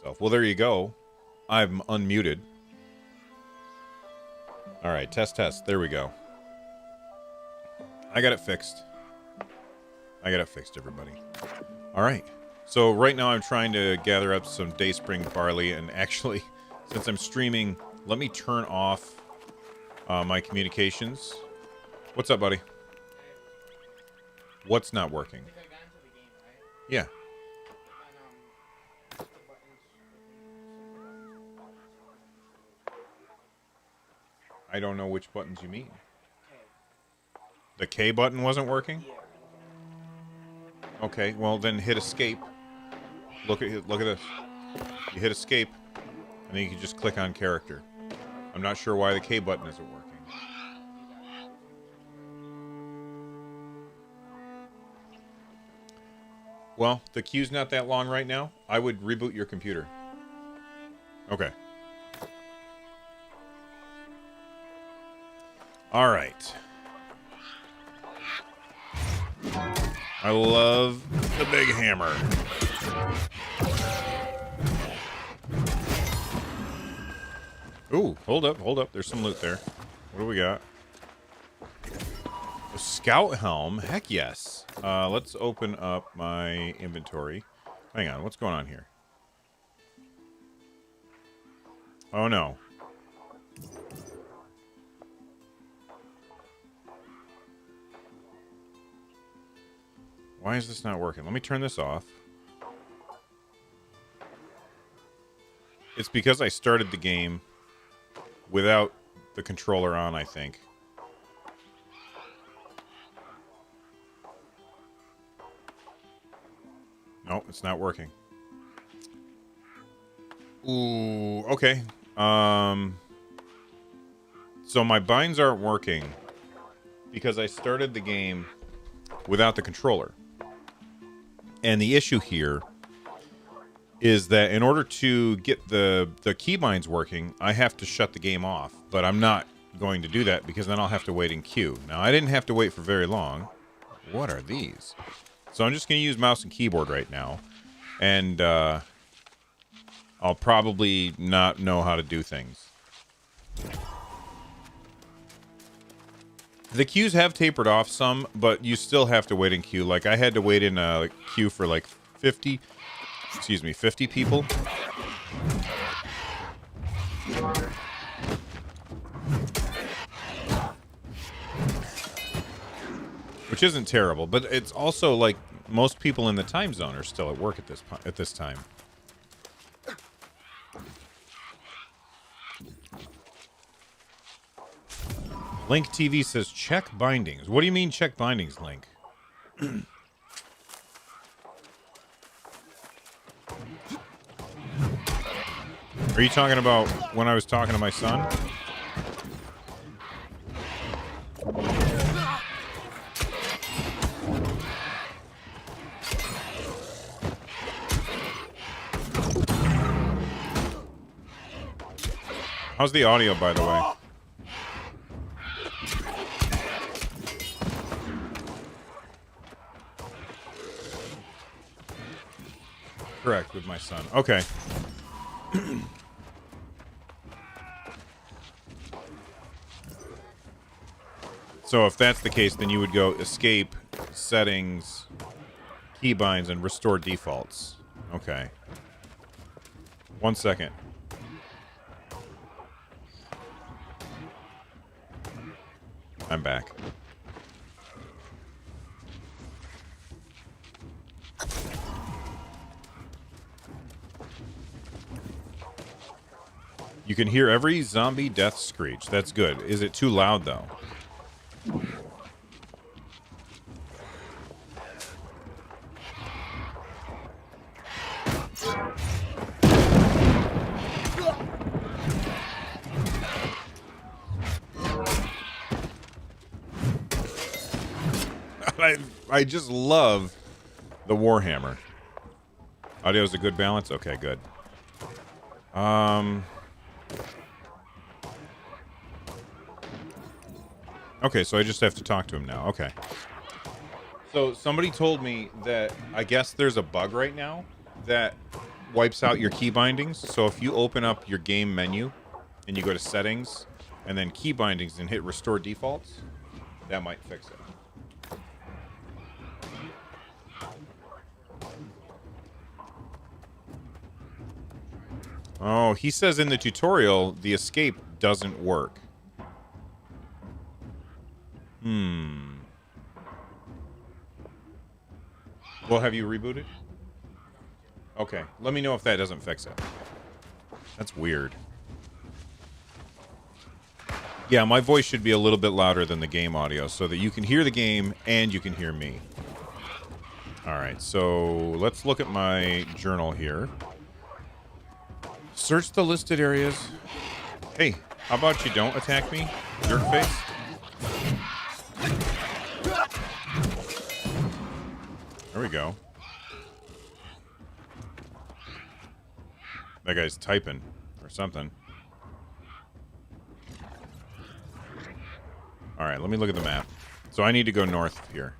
So, well, there you go. I'm unmuted. All right, test, test. There we go. I got it fixed. Everybody. All right. So right now I'm trying to gather up some Dayspring barley, and actually, since I'm streaming, let me turn off my communications. What's up, buddy? What's not working? Yeah. I don't know which buttons you mean. The K button wasn't working? Okay, well then hit escape. Look at this. You hit escape, and then you can just click on character. I'm not sure why the K button isn't working. Well, the queue's not that long right now. I would reboot your computer. Okay. All right. I love the big hammer. Ooh, hold up. There's some loot there. What do we got? A scout helm? Heck yes. Let's open up my inventory. Hang on, what's going on here? Oh no. Why is this not working? Let me turn this off. It's because I started the game without the controller on, I think. No, it's not working. Ooh, okay. So my binds aren't working because I started the game without the controller. And the issue here is that in order to get the keybinds working, I have to shut the game off. But I'm not going to do that because then I'll have to wait in queue. Now, I didn't have to wait for very long. What are these? So I'm just going to use mouse and keyboard right now. And I'll probably not know how to do things. The queues have tapered off some, but you still have to wait in queue. Like, I had to wait in a queue for like 50 people. Which isn't terrible, but it's also like most people in the time zone are still at work at this time. Link TV says check bindings. What do you mean check bindings, Link? Are you talking about when I was talking to my son? How's the audio, by the way? Correct, with my son. Okay. So if that's the case, then you would go escape, settings, keybinds, and restore defaults. Okay. 1 second. I'm back. You can hear every zombie death screech. That's good. Is it too loud, though? I just love the Warhammer. Audio is a good balance? Okay, good. Okay, so I just have to talk to him now. Okay. So somebody told me that I guess there's a bug right now that wipes out your key bindings. So if you open up your game menu and you go to settings and then key bindings and hit restore defaults, that might fix it. Oh, he says in the tutorial the escape doesn't work. Well, have you rebooted? Okay, let me know if that doesn't fix it. That's weird. Yeah, my voice should be a little bit louder than the game audio so that you can hear the game and you can hear me. Alright, so let's look at my journal here. Search the listed areas. Hey, how about you don't attack me, jerkface? There we go. That guy's typing or something. Alright, let me look at the map. So I need to go north here.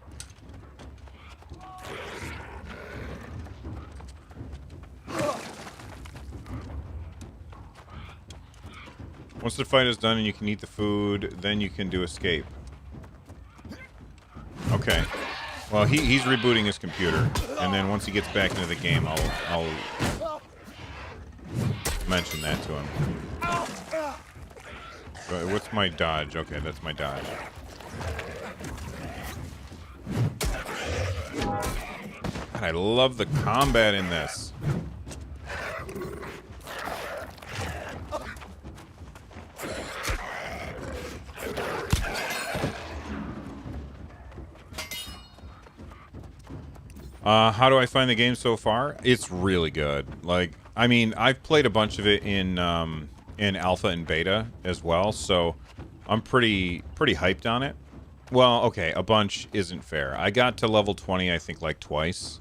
Once the fight is done and you can eat the food, then you can do escape. Okay. Well, he's rebooting his computer, and then once he gets back into the game, I'll mention that to him. What's my dodge? Okay, that's my dodge. God, I love the combat in this. How do I find the game so far? It's really good. Like, I mean, I've played a bunch of it in alpha and beta as well, so I'm pretty hyped on it. Well, okay, a bunch isn't fair. I got to level 20, I think, like twice.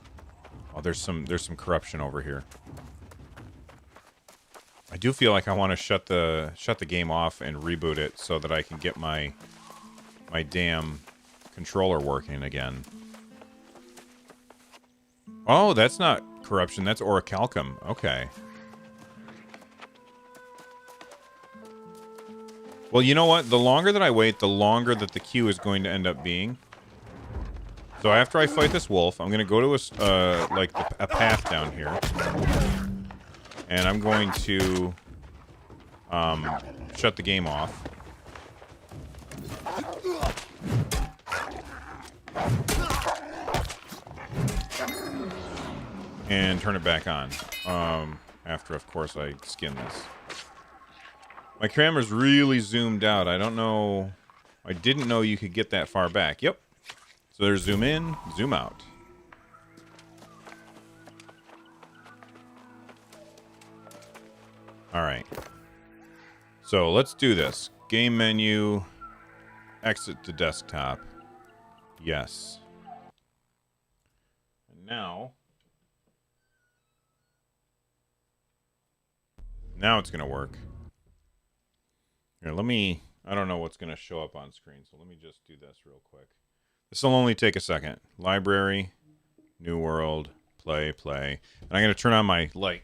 Oh, there's some corruption over here. I do feel like I want to shut the game off and reboot it so that I can get my damn controller working again. Oh, that's not corruption. That's orichalcum. Okay. Well, you know what? The longer that I wait, the longer that the queue is going to end up being. So after I fight this wolf, I'm going to go to a path down here. And I'm going to shut the game off. And turn it back on. After, of course, I skin this. My camera's really zoomed out. I don't know. I didn't know you could get that far back. Yep. So there's zoom in, zoom out. Alright. So let's do this. Game menu. Exit to desktop. Yes. And now it's going to work. Here, I don't know what's going to show up on screen, so let me just do this real quick. This will only take a second. Library, new world, play. And I'm going to turn on my light.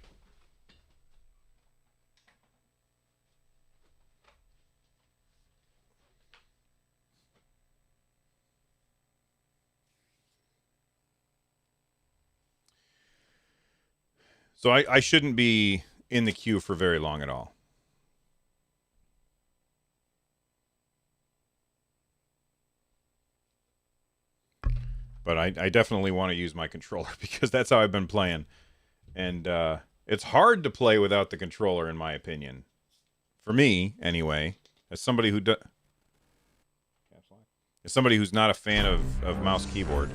So I shouldn't be in the queue for very long at all. But I definitely want to use my controller because that's how I've been playing. And it's hard to play without the controller, in my opinion. For me, anyway. As somebody who as somebody who's not a fan of mouse keyboard.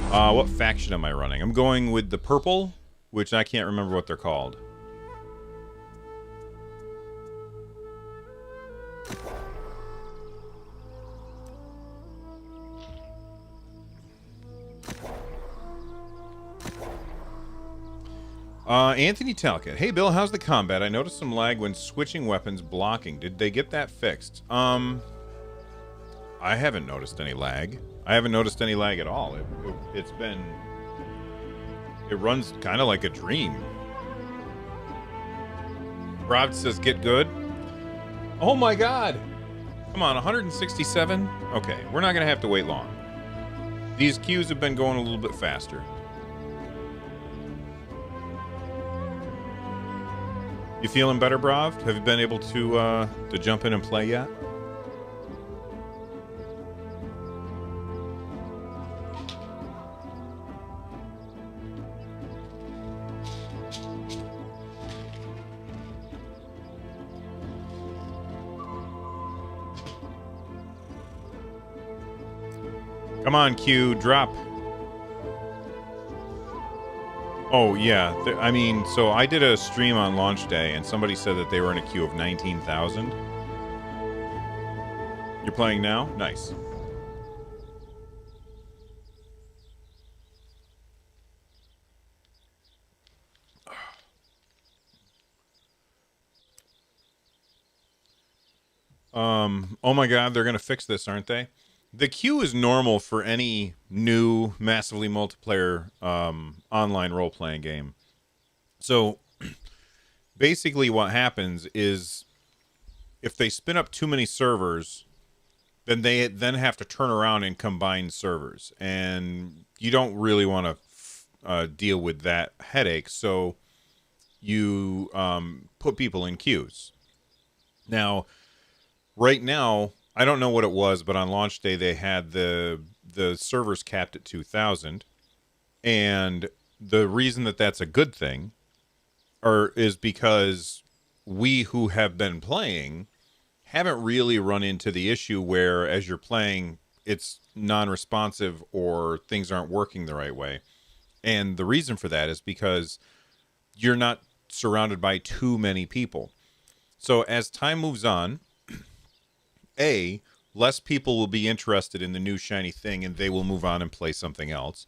What faction am I running? I'm going with the purple, which I can't remember what they're called. Anthony Talcott. Hey, Bill, how's the combat? I noticed some lag when switching weapons blocking. Did they get that fixed? I I haven't noticed any lag. I haven't noticed any lag at all. It's been... It runs kind of like a dream. Rob says, get good. Oh my god! Come on, 167? Okay, we're not going to have to wait long. These queues have been going a little bit faster. You feeling better, Brav? Have you been able to jump in and play yet? Come on, Q, drop. Oh, yeah. I mean, so I did a stream on launch day, and somebody said that they were in a queue of 19,000. You're playing now? Nice. Oh my god, they're going to fix this, aren't they? The queue is normal for any new, massively multiplayer online role-playing game. So, basically what happens is, if they spin up too many servers, then they then have to turn around and combine servers. And you don't really want to deal with that headache, so you put people in queues. Now, right now, I don't know what it was, but on launch day they had the servers capped at 2,000, and the reason that that's a good thing, is because we who have been playing haven't really run into the issue where, as you're playing, it's non-responsive or things aren't working the right way, and the reason for that is because you're not surrounded by too many people. So as time moves on, A, less people will be interested in the new shiny thing and they will move on and play something else.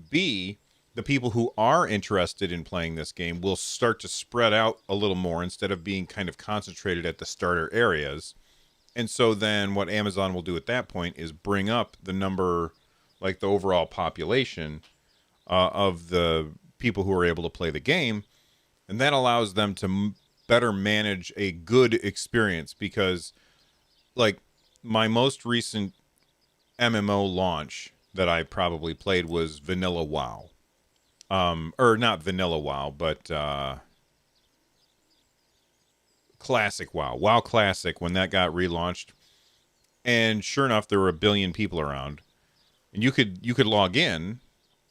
B, the people who are interested in playing this game will start to spread out a little more instead of being kind of concentrated at the starter areas. And so then what Amazon will do at that point is bring up the number, like the overall population of the people who are able to play the game. And that allows them to better manage a good experience, because like my most recent MMO launch that I probably played was Vanilla WoW. Or not Vanilla WoW, but Classic WoW. WoW Classic, when that got relaunched. And sure enough, there were 1 billion people around. And you could log in,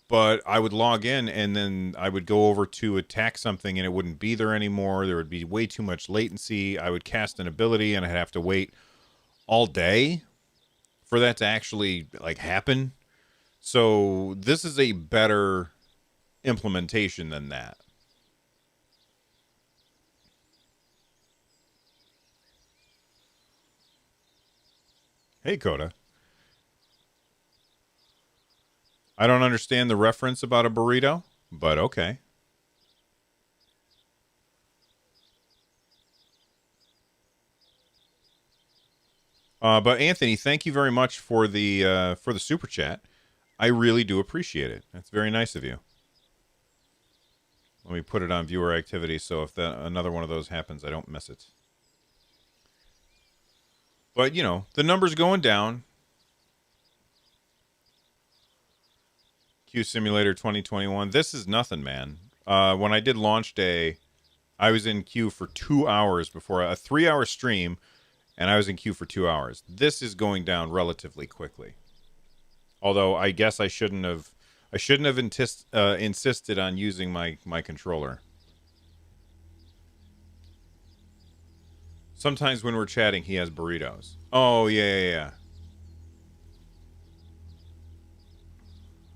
but I would log in and then I would go over to attack something and it wouldn't be there anymore. There would be way too much latency. I would cast an ability and I'd have to wait all day for that to actually like happen. So this is a better implementation than that. Hey, Coda. I don't understand the reference about a burrito, but okay. But Anthony, thank you very much for the super chat. I really do appreciate it. That's very nice of you. Let me put it on viewer activity so if another one of those happens, I don't miss it. But, you know, the number's going down. Q Simulator 2021. This is nothing, man. When I did launch day, I was in queue for 2 hours before a 3-hour stream, and I was in queue for 2 hours. This is going down relatively quickly. Although I guess I shouldn't have insisted on using my controller. Sometimes when we're chatting, he has burritos. Oh, yeah.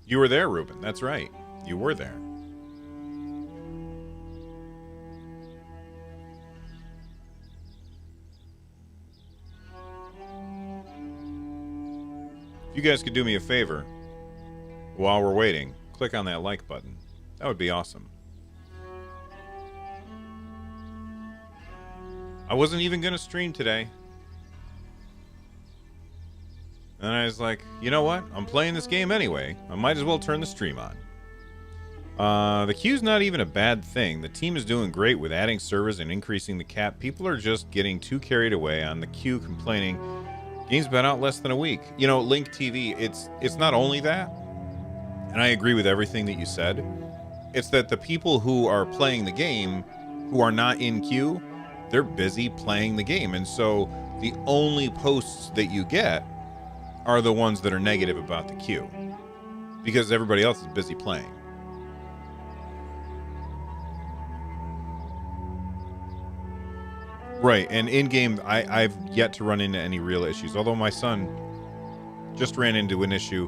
You were there, Ruben. That's right. You were there. If you guys could do me a favor, while we're waiting, click on that like button. That would be awesome. I wasn't even going to stream today. And I was like, you know what? I'm playing this game anyway. I might as well turn the stream on. The queue's not even a bad thing. The team is doing great with adding servers and increasing the cap. People are just getting too carried away on the queue, complaining. Game's been out less than a week. You know, Link TV, it's not only that, and I agree with everything that you said. It's that the people who are playing the game, who are not in queue, they're busy playing the game. And so the only posts that you get are the ones that are negative about the queue, because everybody else is busy playing. Right, and in-game, I've yet to run into any real issues, although my son just ran into an issue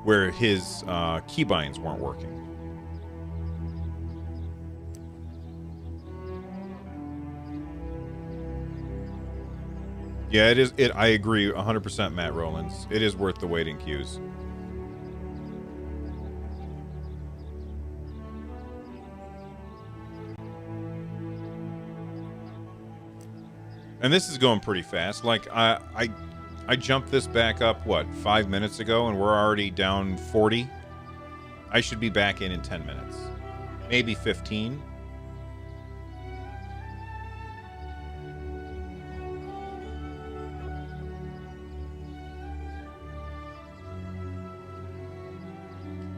where his keybinds weren't working. Yeah, it is. I agree 100%, Matt Rowlands. It is worth the waiting queues. And this is going pretty fast. Like, I jumped this back up, what, 5 minutes ago, and we're already down 40? I should be back in 10 minutes. Maybe 15.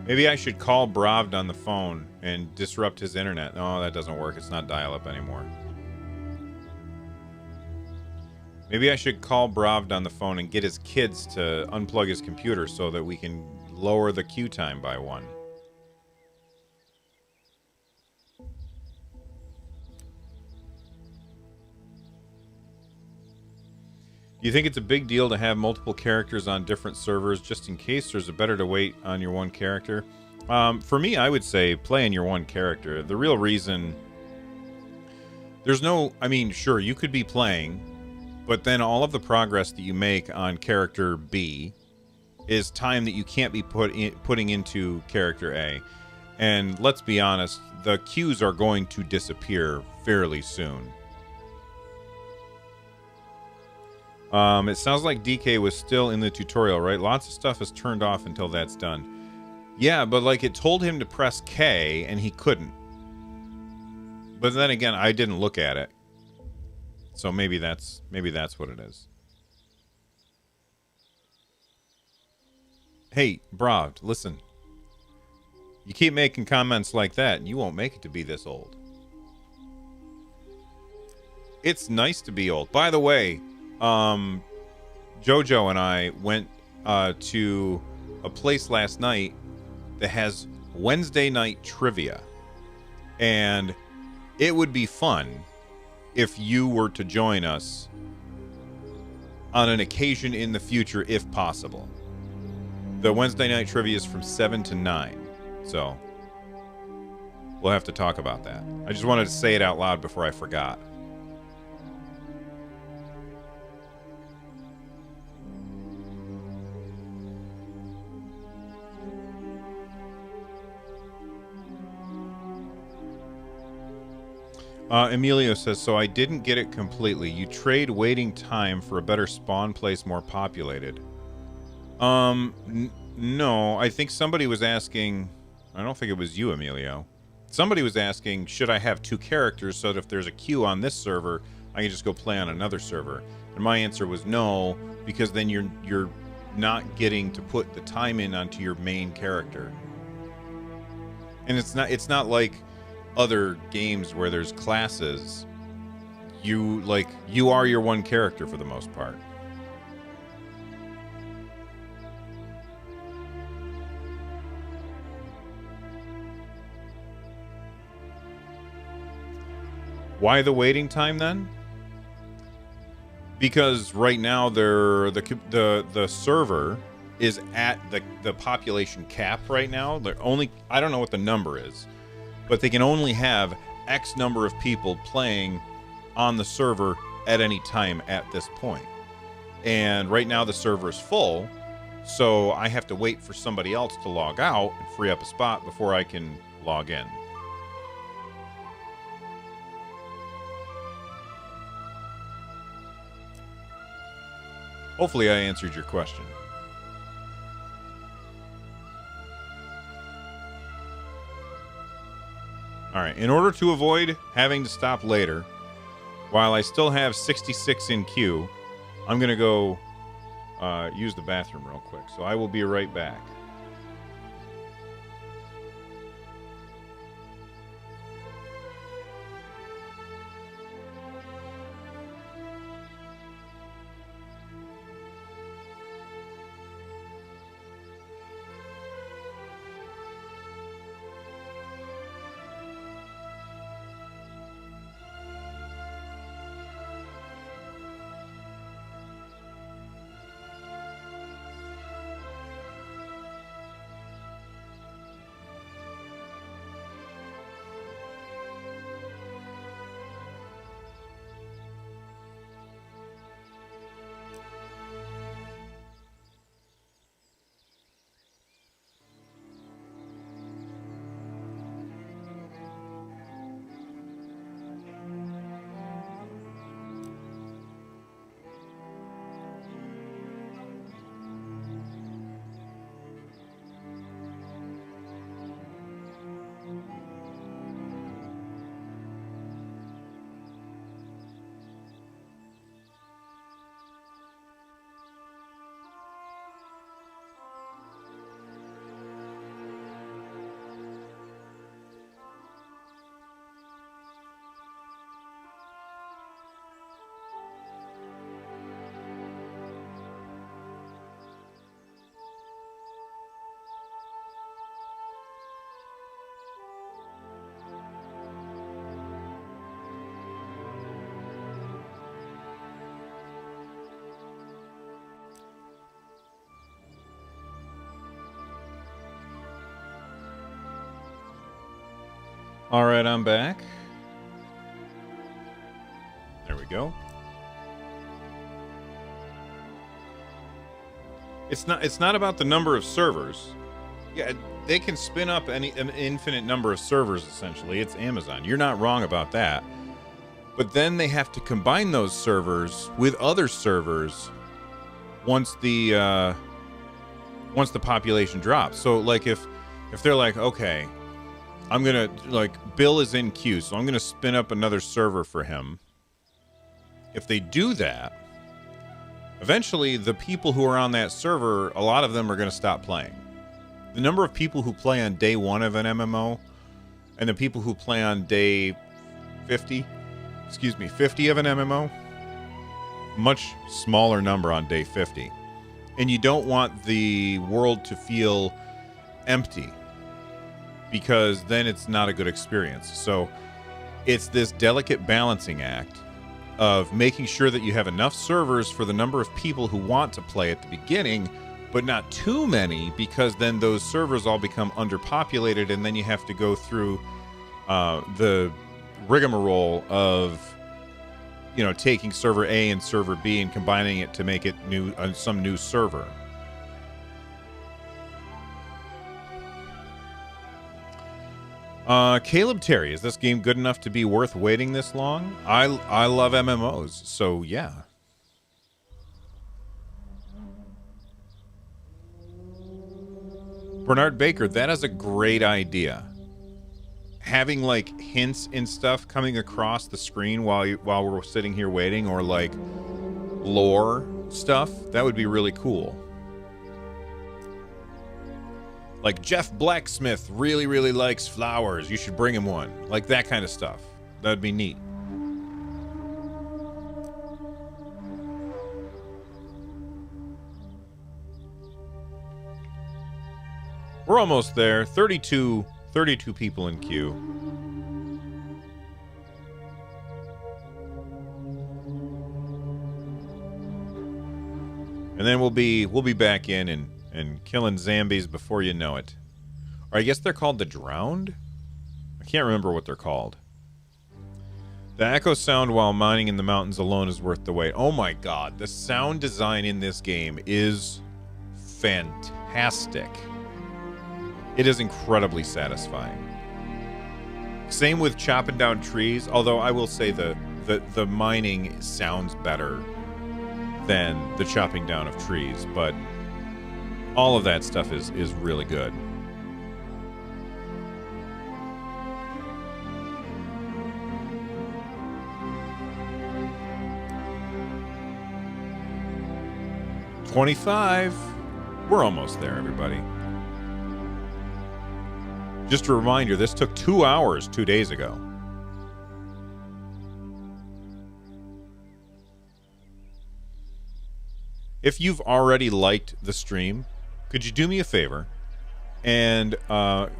Maybe I should call Bravd on the phone and disrupt his internet. No, that doesn't work. It's not dial-up anymore. Maybe I should call Bravd on the phone and get his kids to unplug his computer so that we can lower the queue time by 1. Do you think it's a big deal to have multiple characters on different servers just in case, or is it better to wait on your one character? For me, I would say play on your one character. The real reason... There's no... I mean, sure, you could be playing, but then all of the progress that you make on character B is time that you can't be putting into character A. And let's be honest, the queues are going to disappear fairly soon. It sounds like DK was still in the tutorial, right? Lots of stuff is turned off until that's done. Yeah, but like it told him to press K and he couldn't. But then again, I didn't look at it. So maybe that's what it is. Hey, Bravd, listen. You keep making comments like that and you won't make it to be this old. It's nice to be old. By the way, Jojo and I went to a place last night that has Wednesday night trivia. And it would be fun if you were to join us on an occasion in the future, if possible. The Wednesday night trivia is from 7 to 9. So we'll have to talk about that. I just wanted to say it out loud before I forgot. Emilio says, so I didn't get it completely. You trade waiting time for a better spawn place more populated. No, I think somebody was asking, I don't think it was you, Emilio. Somebody was asking, should I have 2 characters so that if there's a queue on this server, I can just go play on another server? And my answer was no, because then you're not getting to put the time in onto your main character. And it's not like other games where there's classes. You are your one character for the most part. Why the waiting time then? Because right now the server is at the population cap right now. They're only, I don't know what the number is, but they can only have X number of people playing on the server at any time at this point. And right now the server is full, so I have to wait for somebody else to log out and free up a spot before I can log in. Hopefully I answered your question. All right. In order to avoid having to stop later, while I still have 66 in queue, I'm going to go use the bathroom real quick. So I will be right back. All right, I'm back. There we go. It's not about the number of servers. Yeah, they can spin up an infinite number of servers, essentially. It's Amazon. You're not wrong about that. But then they have to combine those servers with other servers once the population drops. So like if they're like, okay, I'm gonna, like, Bill is in queue, so I'm gonna spin up another server for him. If they do that, eventually the people who are on that server, a lot of them are gonna stop playing. The number of people who play on day 1 of an MMO and the people who play on day 50 of an MMO, much smaller number on day 50. And you don't want the world to feel empty, because then it's not a good experience. So it's this delicate balancing act of making sure that you have enough servers for the number of people who want to play at the beginning, but not too many, because then those servers all become underpopulated, and then you have to go through the rigmarole of, you know, taking server A and server B and combining it to make it new, some new server. Caleb Terry, is this game good enough to be worth waiting this long? I love MMOs, so yeah. Bernard Baker, that is a great idea. Having like hints and stuff coming across the screen while we're sitting here waiting, or like lore stuff, that would be really cool. Like, Jeff Blacksmith really, really likes flowers. You should bring him one. Like, that kind of stuff. That'd be neat. We're almost there. 32 people in queue. And then we'll be back in and killing zombies before you know it. Or I guess they're called the Drowned? I can't remember what they're called. The echo sound while mining in the mountains alone is worth the wait. Oh my god, the sound design in this game is fantastic. It is incredibly satisfying. Same with chopping down trees, although I will say the mining sounds better than the chopping down of trees, but all of that stuff is really good. 25. We're almost there, everybody. Just a reminder, this took 2 hours 2 days ago. If you've already liked the stream, could you do me a favor and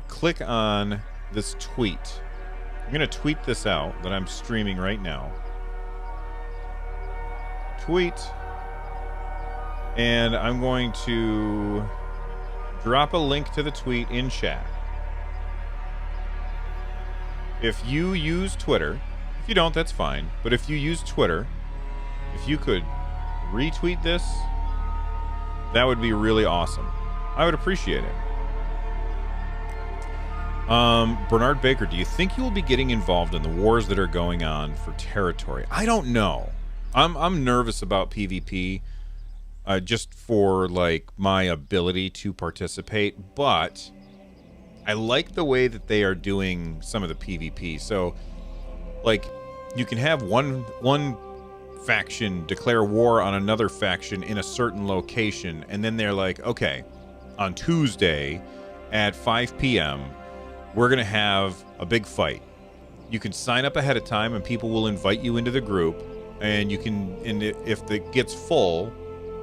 click on this tweet? I'm going to tweet this out that I'm streaming right now. Tweet. And I'm going to drop a link to the tweet in chat. If you use Twitter, if you don't, that's fine. But if you use Twitter, if you could retweet this, that would be really awesome. I would appreciate it. Bernard Baker, do you think you will be getting involved in the wars that are going on for territory? I don't know. I'm nervous about PvP, just for like my ability to participate, but I like the way that they are doing some of the PvP. So, like, you can have one faction declare war on another faction in a certain location, and then they're like, okay, on Tuesday at 5 p.m., we're going to have a big fight. You can sign up ahead of time, and people will invite you into the group, and you can, and if it gets full,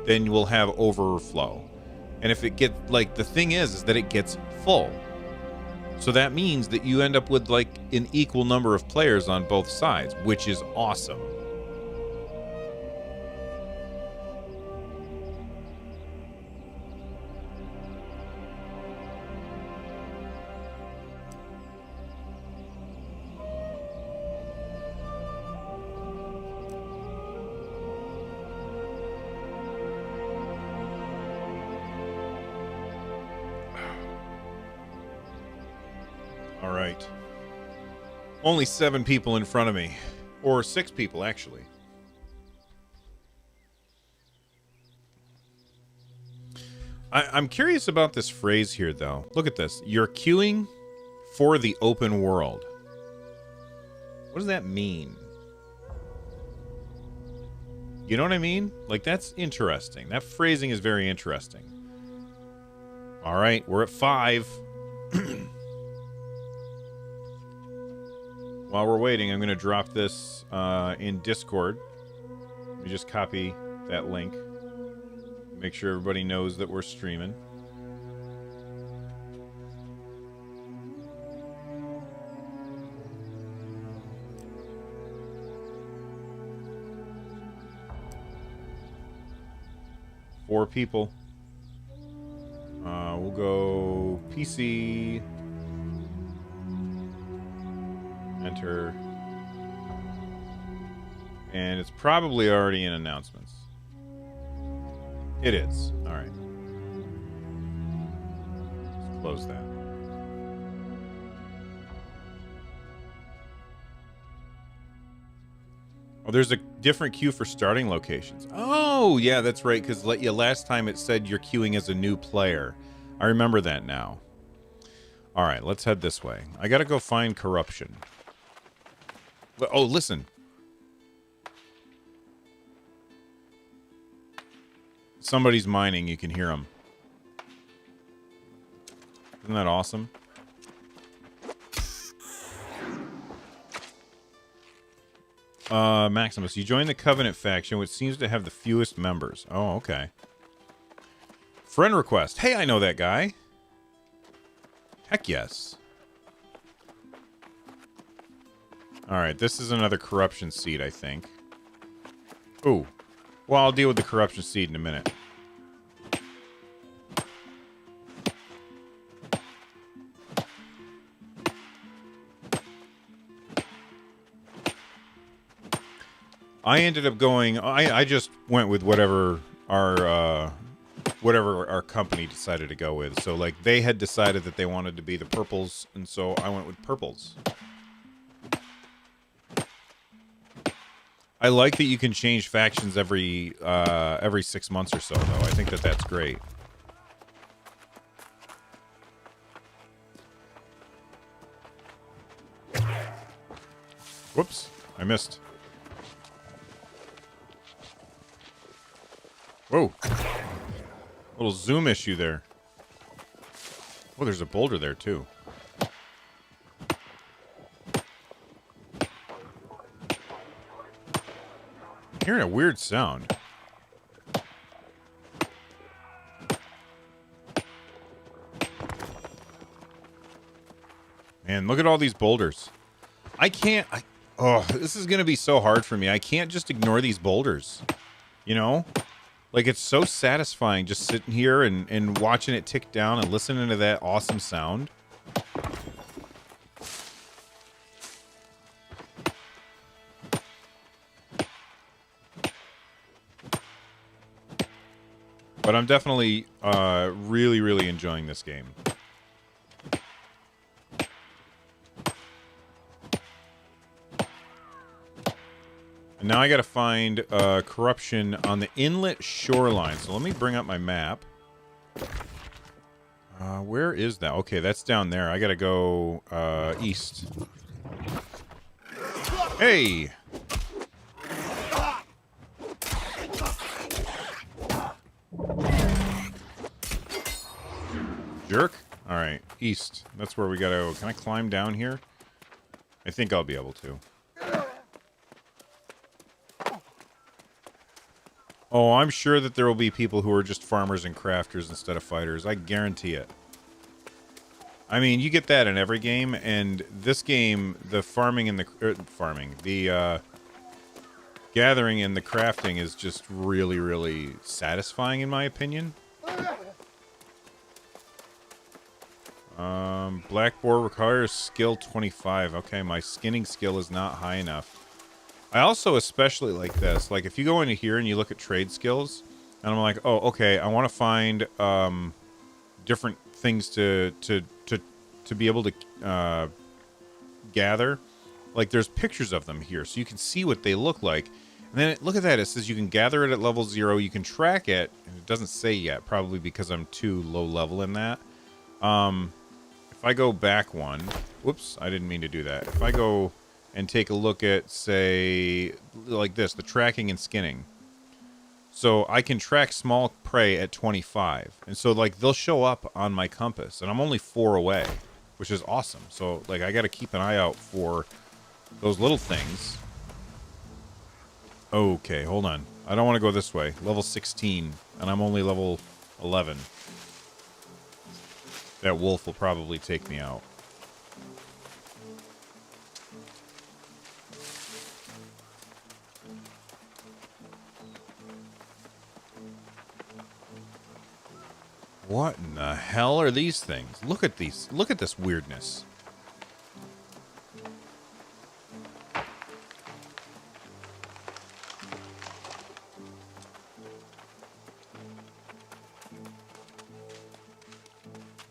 then you will have overflow. And if it gets, like, the thing is that it gets full. So that means that you end up with, like, an equal number of players on both sides, which is awesome. All right. Only 7 people in front of me. Or 6 people, actually. I'm curious about this phrase here, though. Look at this. You're queuing for the open world. What does that mean? You know what I mean? Like, that's interesting. That phrasing is very interesting. All right, we're at 5. While we're waiting, I'm going to drop this in Discord. Let me just copy that link. Make sure everybody knows that we're streaming. Four people. We'll go PC. Enter. And it's probably already in announcements. It is. All right. Let's close that. Oh, there's a different queue for starting locations. Oh, yeah, that's right. Because last time it said you're queuing as a new player. I remember that now. All right, let's head this way. I got to go find corruption. Oh, listen. Somebody's mining. You can hear them. Isn't that awesome? Maximus, you joined the Covenant faction, which seems to have the fewest members. Oh, okay. Friend request. Hey, I know that guy. Heck yes. Alright, this is another corruption seed, I think. Ooh. Well, I'll deal with the corruption seed in a minute. I ended up going... I just went with whatever our company decided to go with. So, like, they had decided that they wanted to be the purples, and so I went with purples. I like that you can change factions every 6 months or so, though. I think that that's great. Whoops, I missed. Whoa. Little zoom issue there. Oh, there's a boulder there too. I'm hearing a weird sound. Man, look at all these boulders. Oh, this is going to be so hard for me. I can't just ignore these boulders. You know? Like, it's so satisfying just sitting here and watching it tick down and listening to that awesome sound. But I'm definitely really, really enjoying this game. And now I got to find corruption on the inlet shoreline. So let me bring up my map. Where is that? Okay, that's down there. I got to go east. Hey! Jerk. All right, east. That's where we got to go. Can I climb down here? I think I'll be able to. Oh, I'm sure that there will be people who are just farmers and crafters instead of fighters. I guarantee it. I mean, you get that in every game, and this game, the farming and the gathering and the crafting is just really, really satisfying in my opinion. Black boar requires skill 25. Okay, my skinning skill is not high enough. I also especially like this. Like, if you go into here and you look at trade skills, and I'm like, oh, okay, I want to find different things to be able to gather. Like, there's pictures of them here, so you can see what they look like. And then look at that. It says you can gather it at level 0. You can track it. And it doesn't say yet, probably because I'm too low level in that. If I go back one, whoops, I didn't mean to do that. If I go and take a look at, say, like this, the tracking and skinning. So I can track small prey at 25. And so, like, they'll show up on my compass. And I'm only 4 away, which is awesome. So, like, I got to keep an eye out for those little things. Okay, hold on. I don't want to go this way. Level 16, and I'm only level 11. That wolf will probably take me out. What in the hell are these things? Look at these. Look at this weirdness.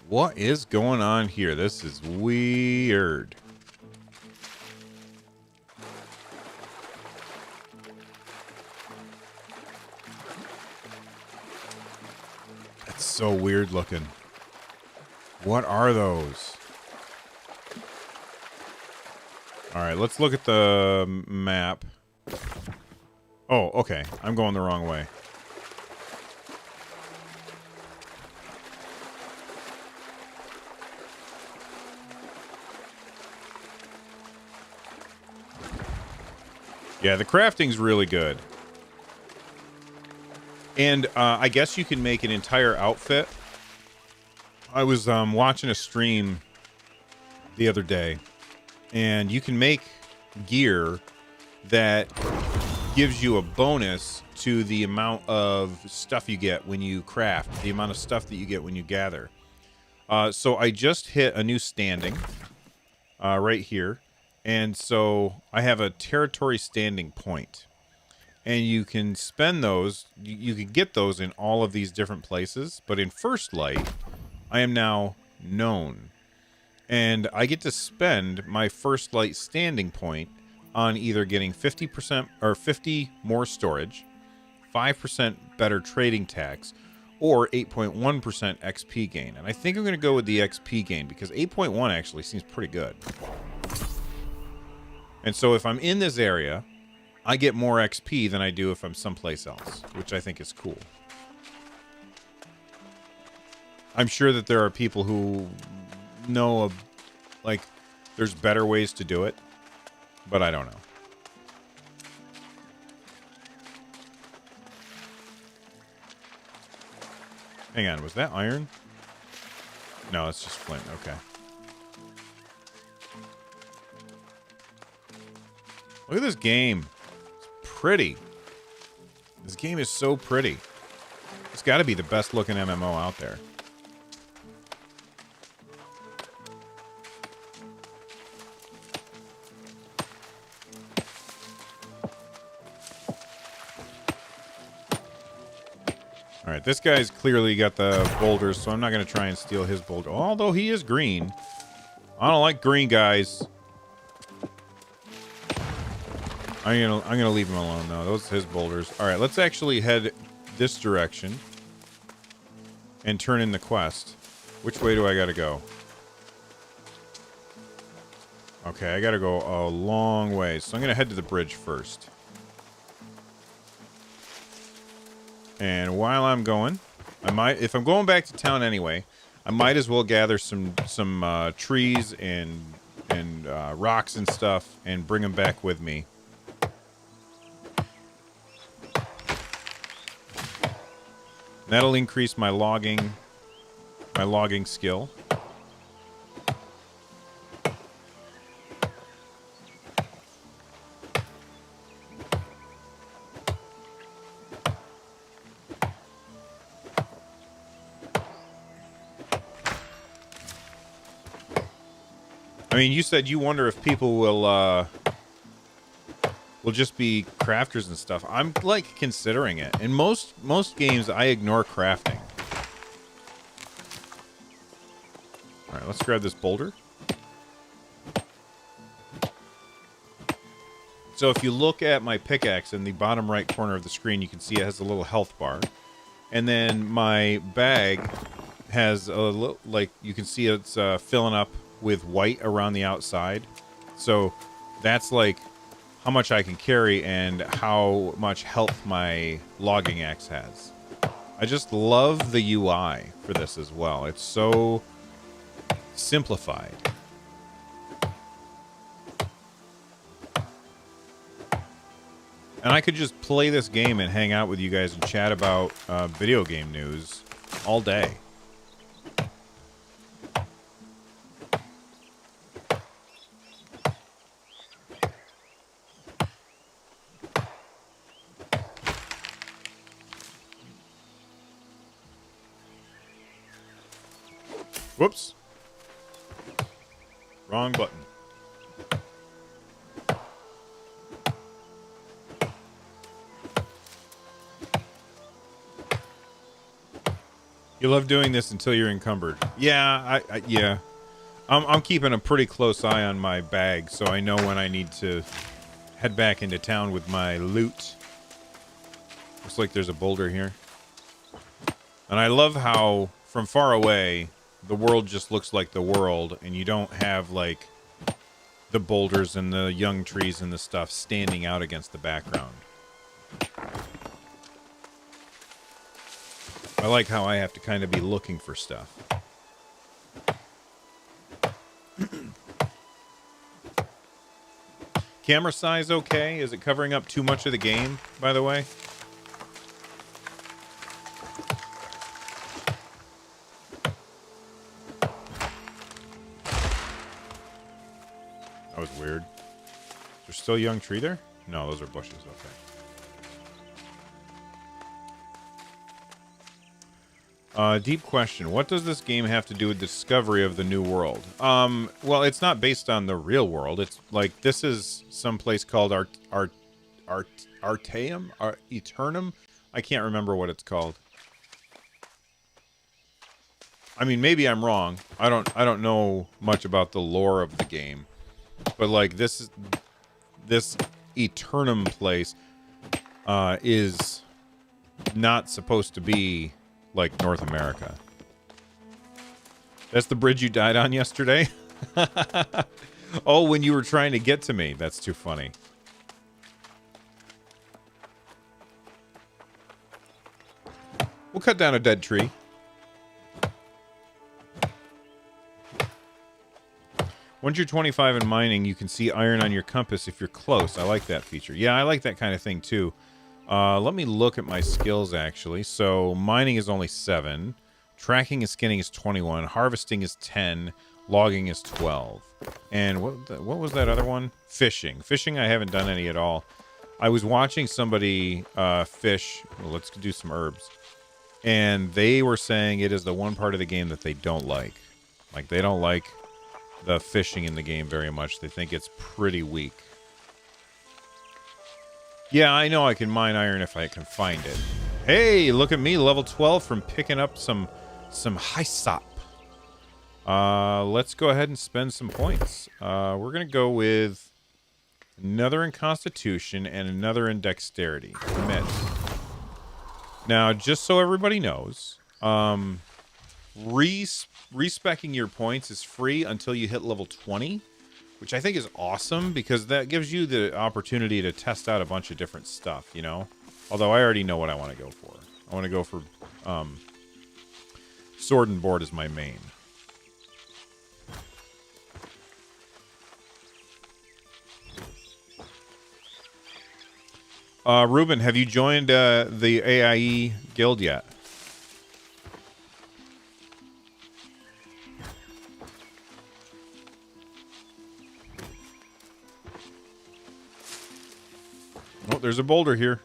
What is going on here? This is weird. That's so weird looking. What are those? All right, let's look at the map. Oh, okay. I'm going the wrong way. Yeah, the crafting's really good. And I guess you can make an entire outfit. I was watching a stream the other day, and you can make gear that gives you a bonus to the amount of stuff you get when you craft, the amount of stuff that you get when you gather. So I just hit a new standing right here. And so I have a territory standing point. And you can spend those, you can get those in all of these different places. But in First Light, I am now known. And I get to spend my First Light standing point on either getting 50% or 50 more storage, 5% better trading tax, or 8.1% XP gain. And I think I'm going to go with the XP gain because 8.1 actually seems pretty good. And so if I'm in this area, I get more XP than I do if I'm someplace else, which I think is cool. I'm sure that there are people who know like there's better ways to do it, but I don't know. Hang on, was that iron? No, it's just flint. Okay. Look at this game. It's pretty. This game is so pretty. It's got to be the best looking MMO out there. All right, this guy's clearly got the boulders, so I'm not going to try and steal his boulder. Although he is green. I don't like green guys. I'm gonna leave him alone though. Those are his boulders. All right, let's actually head this direction and turn in the quest. Which way do I gotta go? Okay, I gotta go a long way, so I'm gonna head to the bridge first. And while I'm going, if I'm going back to town anyway, I might as well gather some trees and rocks and stuff and bring them back with me. That'll increase my logging skill. I mean, you said you wonder if people will just be crafters and stuff. I'm like considering it. In most games, I ignore crafting. All right, let's grab this boulder. So if you look at my pickaxe in the bottom right corner of the screen, you can see it has a little health bar. And then my bag has a little, like, you can see it's filling up with white around the outside. So that's like how much I can carry and how much health my logging axe has. I just love the UI for this as well. It's so simplified. And I could just play this game and hang out with you guys and chat about video game news all day. Whoops. Wrong button. You love doing this until you're encumbered. Yeah, yeah. I'm keeping a pretty close eye on my bag, so I know when I need to head back into town with my loot. Looks like there's a boulder here. And I love how, from far away, the world just looks like the world, and you don't have, like, the boulders and the young trees and the stuff standing out against the background. I like how I have to kind of be looking for stuff. Camera size okay? Is it covering up too much of the game, by the way? That was weird. Is there still a young tree there? No, those are bushes. Okay. Deep question. What does this game have to do with the discovery of the new world? Well, it's not based on the real world. It's like, this is some place called Artaeum? Eternum? I can't remember what it's called. I mean, maybe I'm wrong. I don't know much about the lore of the game. But like, this Eternum place is not supposed to be like North America. That's the bridge you died on yesterday? Oh, when you were trying to get to me. That's too funny. We'll cut down a dead tree. Once you're 25 in mining, you can see iron on your compass if you're close. I like that feature. Yeah, I like that kind of thing too. Let me look at my skills actually. So mining is only 7. Tracking and skinning is 21. Harvesting is 10. Logging is 12. And what was that other one? Fishing. Fishing I haven't done any at all. I was watching somebody fish. Well, let's do some herbs. And they were saying it is the one part of the game that they don't like. Like, they don't like the fishing in the game very much. They think it's pretty weak. Yeah, I know I can mine iron if I can find it. Hey, look at me, level 12 from picking up some hyssop. Let's go ahead and spend some points. We're going to go with another in Constitution and another in Dexterity. Commit. Now, just so everybody knows, respecking your points is free until you hit level 20, which I think is awesome because that gives you the opportunity to test out a bunch of different stuff, you know? Although I already know what I want to go for. I want to go for sword and board as my main. Ruben, have you joined the AIE guild yet? Oh, there's a boulder here.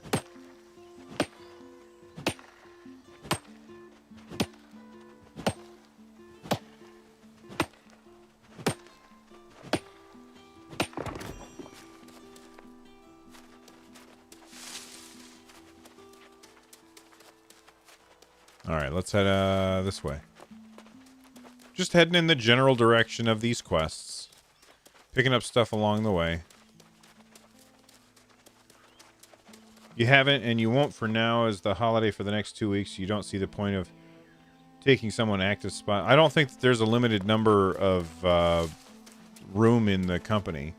Alright, let's head this way. Just heading in the general direction of these quests. Picking up stuff along the way. You haven't, and you won't for now, as the holiday for the next 2 weeks. You don't see the point of taking someone active spot. I don't think that there's a limited number of room in the company.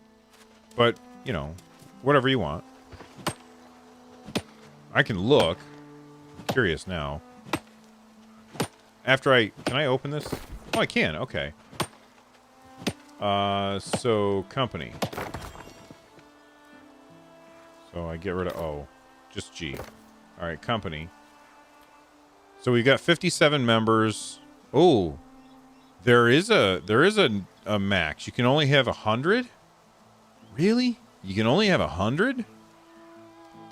But, you know, whatever you want. I can look. I'm curious now. After can I open this? Oh, I can. Okay. So company. So I get rid of O. Just G. All right, company. So we got 57 members. Oh, there is a max. You can only have 100. Really? You can only have 100?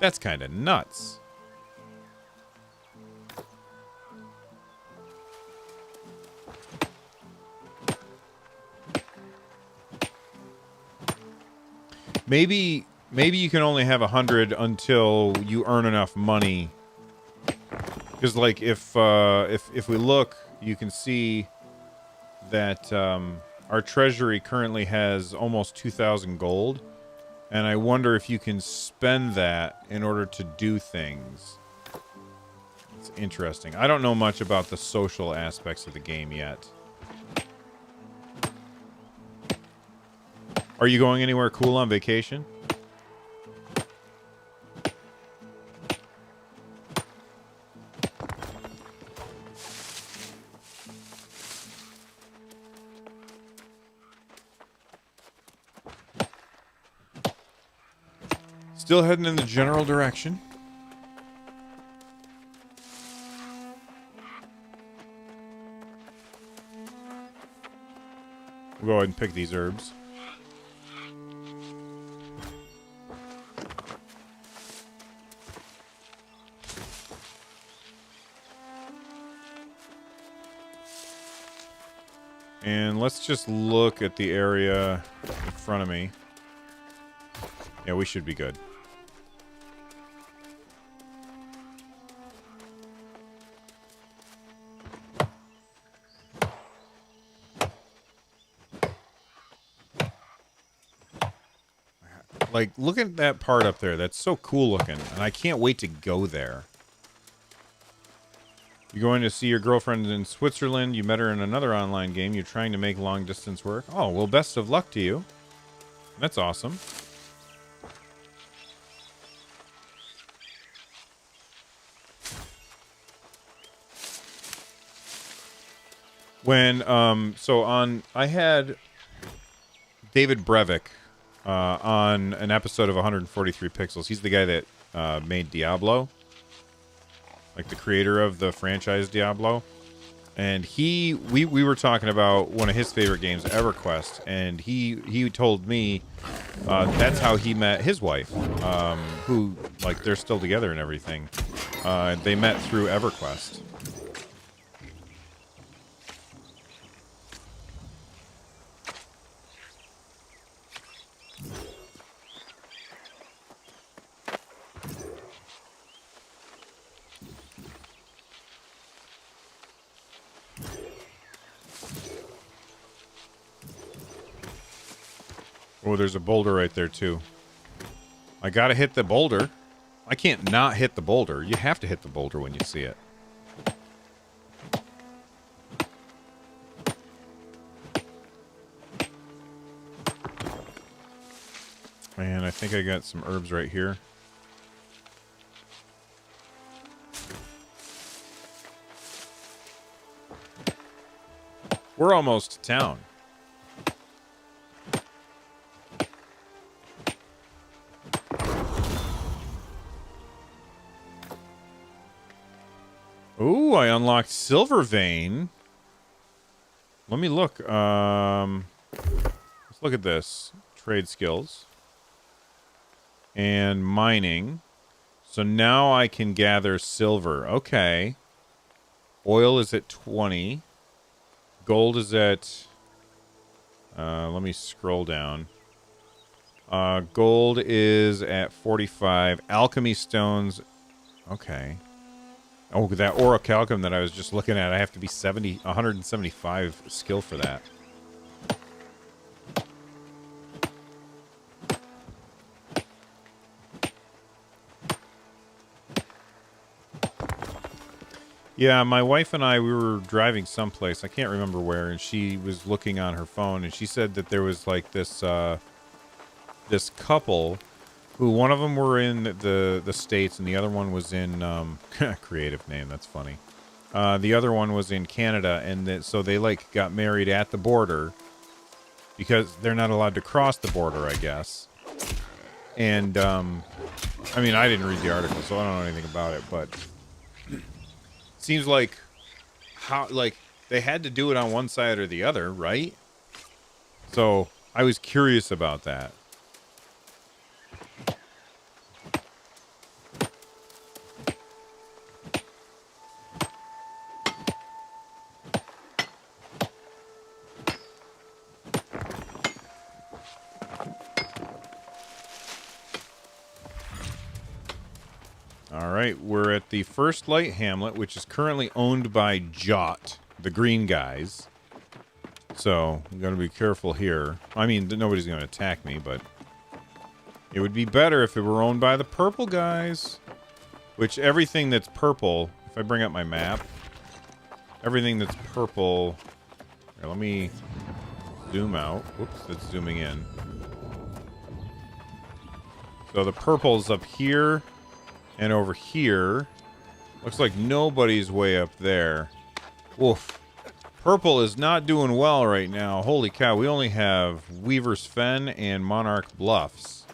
That's kind of nuts. Maybe you can only have 100 until you earn enough money. Because, like, if we look, you can see that our treasury currently has almost 2,000 gold, and I wonder if you can spend that in order to do things. It's interesting. I don't know much about the social aspects of the game yet. Are you going anywhere cool on vacation? Still heading in the general direction. We'll go ahead and pick these herbs. And let's just look at the area in front of me. Yeah, we should be good. Like, look at that part up there. That's so cool looking. And I can't wait to go there. You're going to see your girlfriend in Switzerland. You met her in another online game. You're trying to make long distance work. Oh, well, best of luck to you. That's awesome. When, I had David Brevik on an episode of 143 Pixels. He's the guy that made Diablo, like the creator of the franchise Diablo. And we were talking about one of his favorite games, EverQuest, and he told me that's how he met his wife, who, like, they're still together and everything. They met through EverQuest. Oh, there's a boulder right there, too. I gotta hit the boulder. I can't not hit the boulder. You have to hit the boulder when you see it. And I think I got some herbs right here. We're almost to town. Ooh, I unlocked Silver Vein. Let me look. Let's look at this. Trade skills. And mining. So now I can gather silver. Okay. Oil is at 20. Gold is at... let me scroll down. Gold is at 45. Alchemy stones... Okay. Oh, that orichalcum that I was just looking at, I have to be 175 skill for that. Yeah, my wife and I, we were driving someplace, I can't remember where, and she was looking on her phone, and she said that there was like this this couple who, one of them were in the States and the other one was in creative name, that's funny. The other one was in Canada, and so they like got married at the border because they're not allowed to cross the border, I guess. And I mean, I didn't read the article, so I don't know anything about it, but seems like they had to do it on one side or the other, right? So I was curious about that. Alright, we're at the First Light Hamlet, which is currently owned by Jot, the green guys. So, I'm going to be careful here. I mean, nobody's going to attack me, but it would be better if it were owned by the purple guys. Which, everything that's purple, if I bring up my map, everything that's purple... Here, let me zoom out. Whoops, that's zooming in. So the purple's up here. And over here, looks like nobody's way up there. Woof. Purple is not doing well right now. Holy cow, we only have Weaver's Fen and Monarch Bluffs.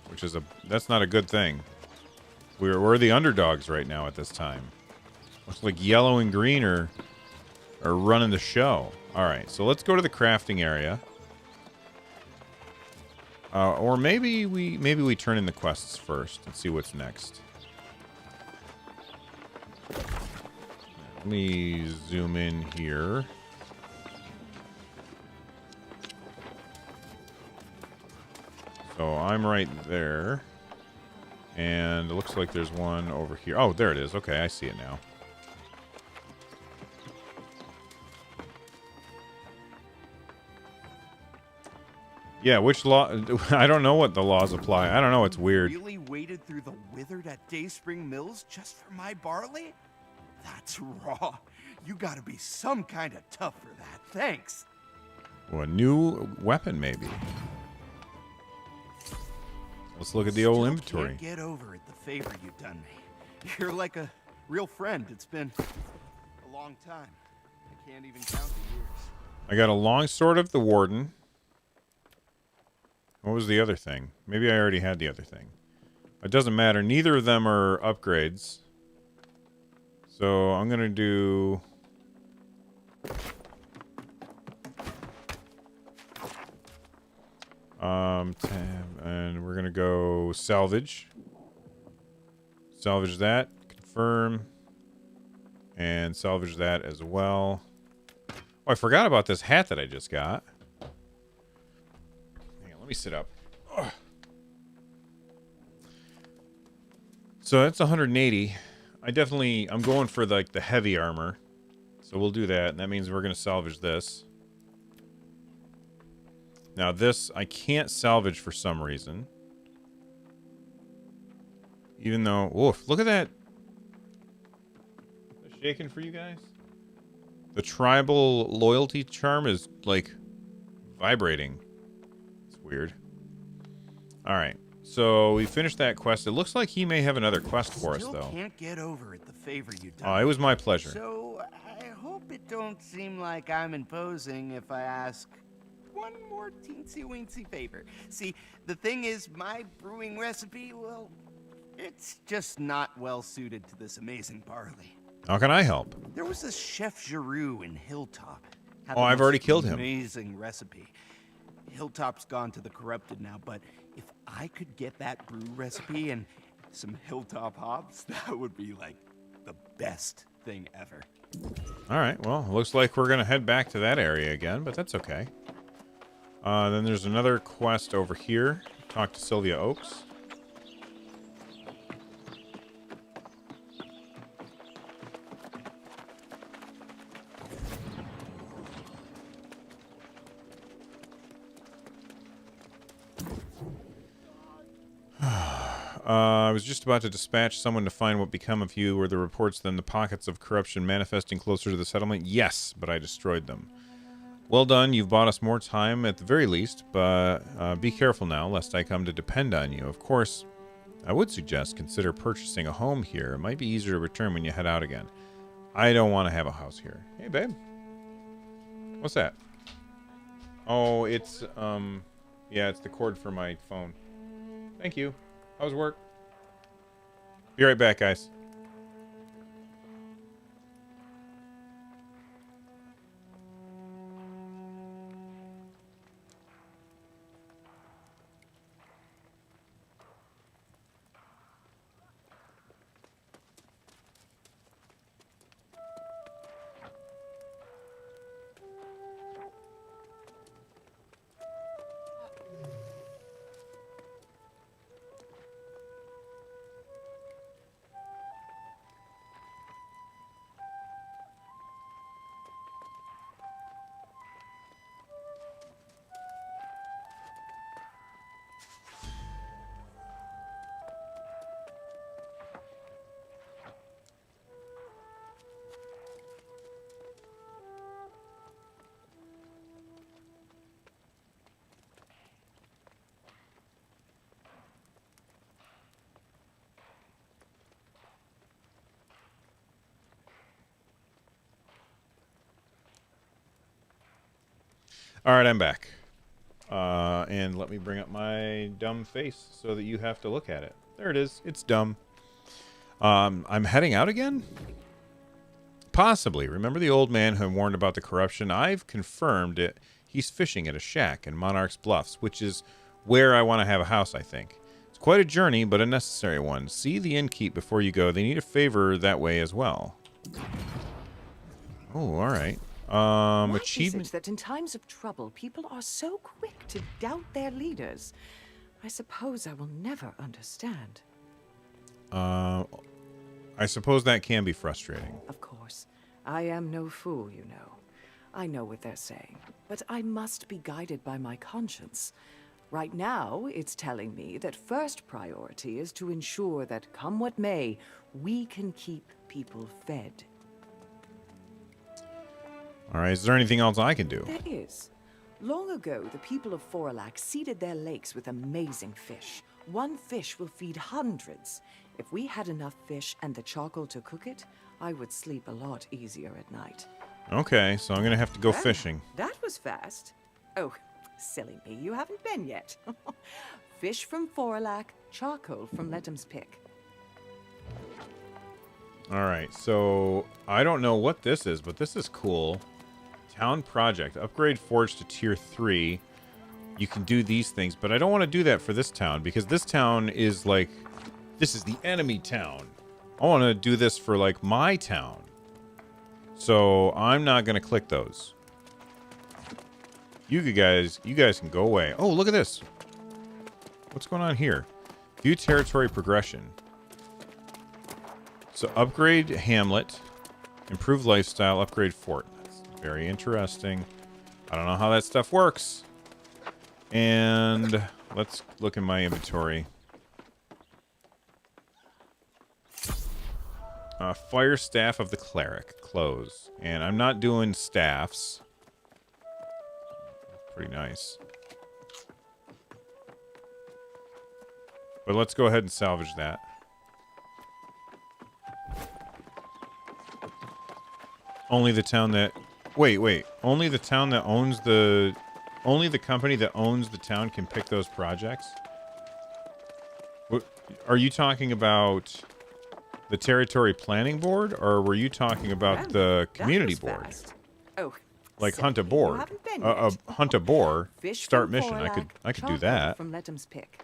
Which is that's not a good thing. We're the underdogs right now at this time. Looks like yellow and green are running the show. Alright, so let's go to the crafting area. Or maybe we turn in the quests first and see what's next. Let me zoom in here. So I'm right there. And it looks like there's one over here. Oh, there it is. Okay, I see it now. Yeah, which law? I don't know what the laws apply. I don't know. It's weird. Really waded through the withered at Dayspring Mills just for my barley? That's raw. You gotta be some kind of tough for that. Thanks. Well, a new weapon, maybe. Let's look at the old inventory. Can't get over it, the favor you've done me. You're like a real friend. It's been a long time. I can't even count the years. I got a long sword of the Warden. What was the other thing? Maybe I already had the other thing. It doesn't matter. Neither of them are upgrades. So I'm going to do... and we're going to go salvage. Salvage that. Confirm. And salvage that as well. Oh, I forgot about this hat that I just got. Hang on, let me sit up. Ugh. So that's 180. I'm going for like the heavy armor. So we'll do that. And that means we're going to salvage this. Now this, I can't salvage for some reason. Even though, oof, look at that. Is that shaking for you guys? The tribal loyalty charm is like vibrating. It's weird. All right. So we finished that quest. It looks like he may have another quest for us, though. Can't get over it, the favor you done. Oh, it was my pleasure. So I hope it don't seem like I'm imposing if I ask one more teensy-weensy favor. See, the thing is, my brewing recipe, well, it's just not well suited to this amazing barley. How can I help? There was this Chef Giroux in Hilltop. Oh, I've already killed him. Amazing recipe. Hilltop's gone to the corrupted now, but if I could get that brew recipe and some Hilltop hops, that would be like the best thing ever. All right, well, looks like we're going to head back to that area again, but that's okay. Then there's another quest over here. Talk to Sylvia Oaks. I was just about to dispatch someone to find what become of you. Were the reports then the pockets of corruption manifesting closer to the settlement? Yes, but I destroyed them. Well done. You've bought us more time at the very least, but be careful now, lest I come to depend on you. Of course, I would suggest consider purchasing a home here. It might be easier to return when you head out again. I don't want to have a house here. Hey, babe. What's that? Oh, it's, yeah, it's the cord for my phone. Thank you. How's work? Be right back, guys. All right, I'm back. And let me bring up my dumb face so that you have to look at it. There it is. It's dumb. I'm heading out again? Possibly. Remember the old man who warned about the corruption? I've confirmed it. He's fishing at a shack in Monarch's Bluffs, which is where I want to have a house, I think. It's quite a journey, but a necessary one. See the innkeep before you go. They need a favor that way as well. Oh, all right. Why Achievement. is it that in times of trouble, people are so quick to doubt their leaders? I suppose I will never understand. I suppose that can be frustrating. Of course, I am no fool, you know. I know what they're saying, but I must be guided by my conscience. Right now, it's telling me that first priority is to ensure that, come what may, we can keep people fed. All right, is there anything else I can do? There is. Long ago, the people of Forlac seeded their lakes with amazing fish. One fish will feed hundreds. If we had enough fish and the charcoal to cook it, I would sleep a lot easier at night. Okay, so I'm gonna have to go Well, fishing. That was fast. Oh, silly me, you haven't been yet. Fish from Forlac, charcoal from Letham's Pick. Alright, so I don't know what this is, but this is cool. Town project. Upgrade forge to tier 3. You can do these things, but I don't want to do that for this town, because this town is like... This is the enemy town. I want to do this for, like, my town. So I'm not going to click those. You guys can go away. Oh, look at this. What's going on here? View territory progression. So upgrade hamlet, improve lifestyle, upgrade fort. That's very interesting. I don't know how that stuff works. And let's look in my inventory. Fire staff of the cleric, close. And I'm not doing staffs. Pretty nice. But let's go ahead and salvage that. Only the town that... Wait. Only the town that owns the... Only the company that owns the town can pick those projects? What, are you talking about the Territory Planning Board? Or were you talking about the Community Board? Fast. Oh, Like silly hunt a me, you board. haven't been yet. Hunt a boar. Fish Start from mission. I Forlac, could do charcoal that. From Letham's Pick.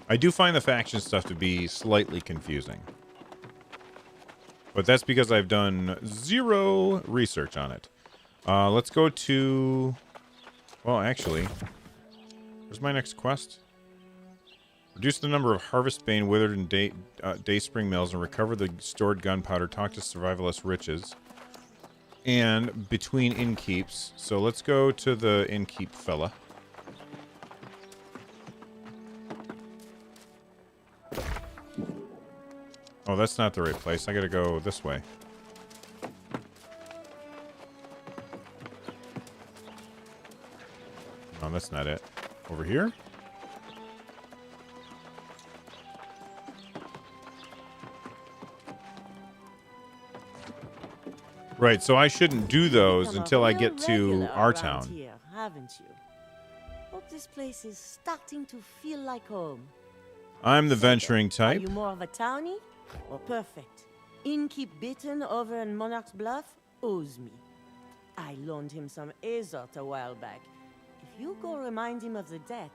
I do find the faction stuff to be slightly confusing. But that's because I've done zero research on it. Let's go to... Well, actually... Where's my next quest? Reduce the number of Harvestbane, Withered, and Dayspring mills and recover the stored gunpowder. Talk to Survivalist Riches. And between innkeeps. So let's go to the innkeep fella. Oh, that's not the right place. I gotta go this way. No, that's not it. Over here? Right, so I shouldn't do those Become a until I real get to regular our around town. Here, haven't you? Hope this place is starting to feel like home. I'm the So, venturing Are type. you more of a townie? Well, perfect. Innkeep Bitten over in Monarch's Bluff owes me. I loaned him some Azort a while back. If you go remind him of the debt,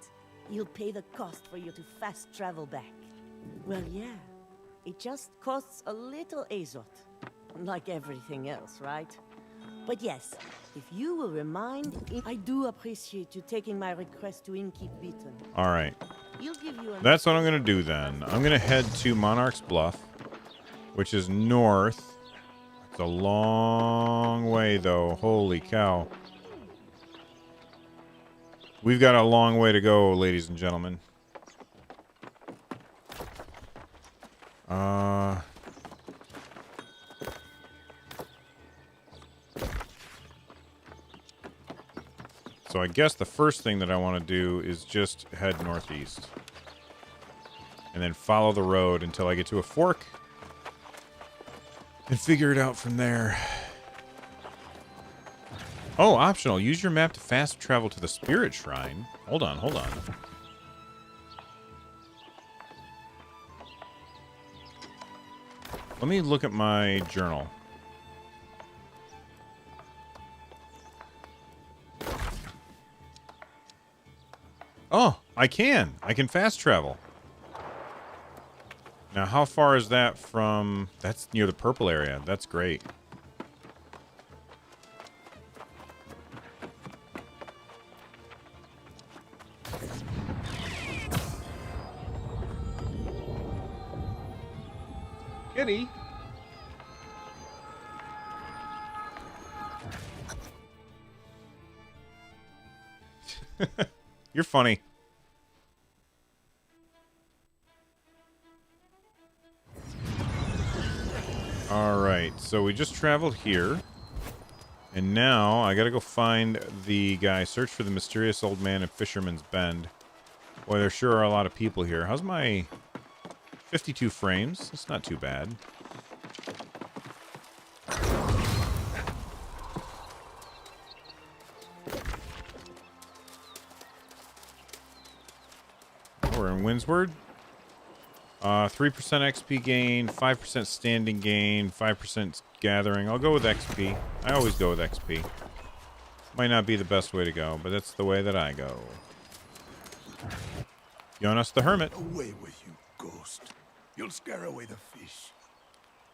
he'll pay the cost for you to fast travel back. Well, yeah. It just costs a little Azort. Like everything else, right? But yes, if you will remind, I do appreciate you taking my request to Innkeep Beaton. All right. He'll give you That's what I'm going to do then. I'm going to head to Monarch's Bluff, which is north. It's a long way, though. Holy cow. We've got a long way to go, ladies and gentlemen. So I guess the first thing that I want to do is just head northeast. And then follow the road until I get to a fork. And figure it out from there. Oh, optional. Use your map to fast travel to the Spirit Shrine. Hold on. Let me look at my journal. Oh, I can fast travel. Now, how far is that from... That's near the purple area. That's great. Kitty. You're funny. so we just traveled here. And now I gotta go find the guy, search for the mysterious old man in Fisherman's Bend. Boy, there sure are a lot of people here. How's my 52 frames? That's not too bad. We're in Windsward. 3% XP gain, 5% standing gain, 5% gathering. I'll go with XP. I always go with XP. Might not be the best way to go, but that's the way that I go. Jonas the Hermit. Away with you, ghost. You'll scare away the fish.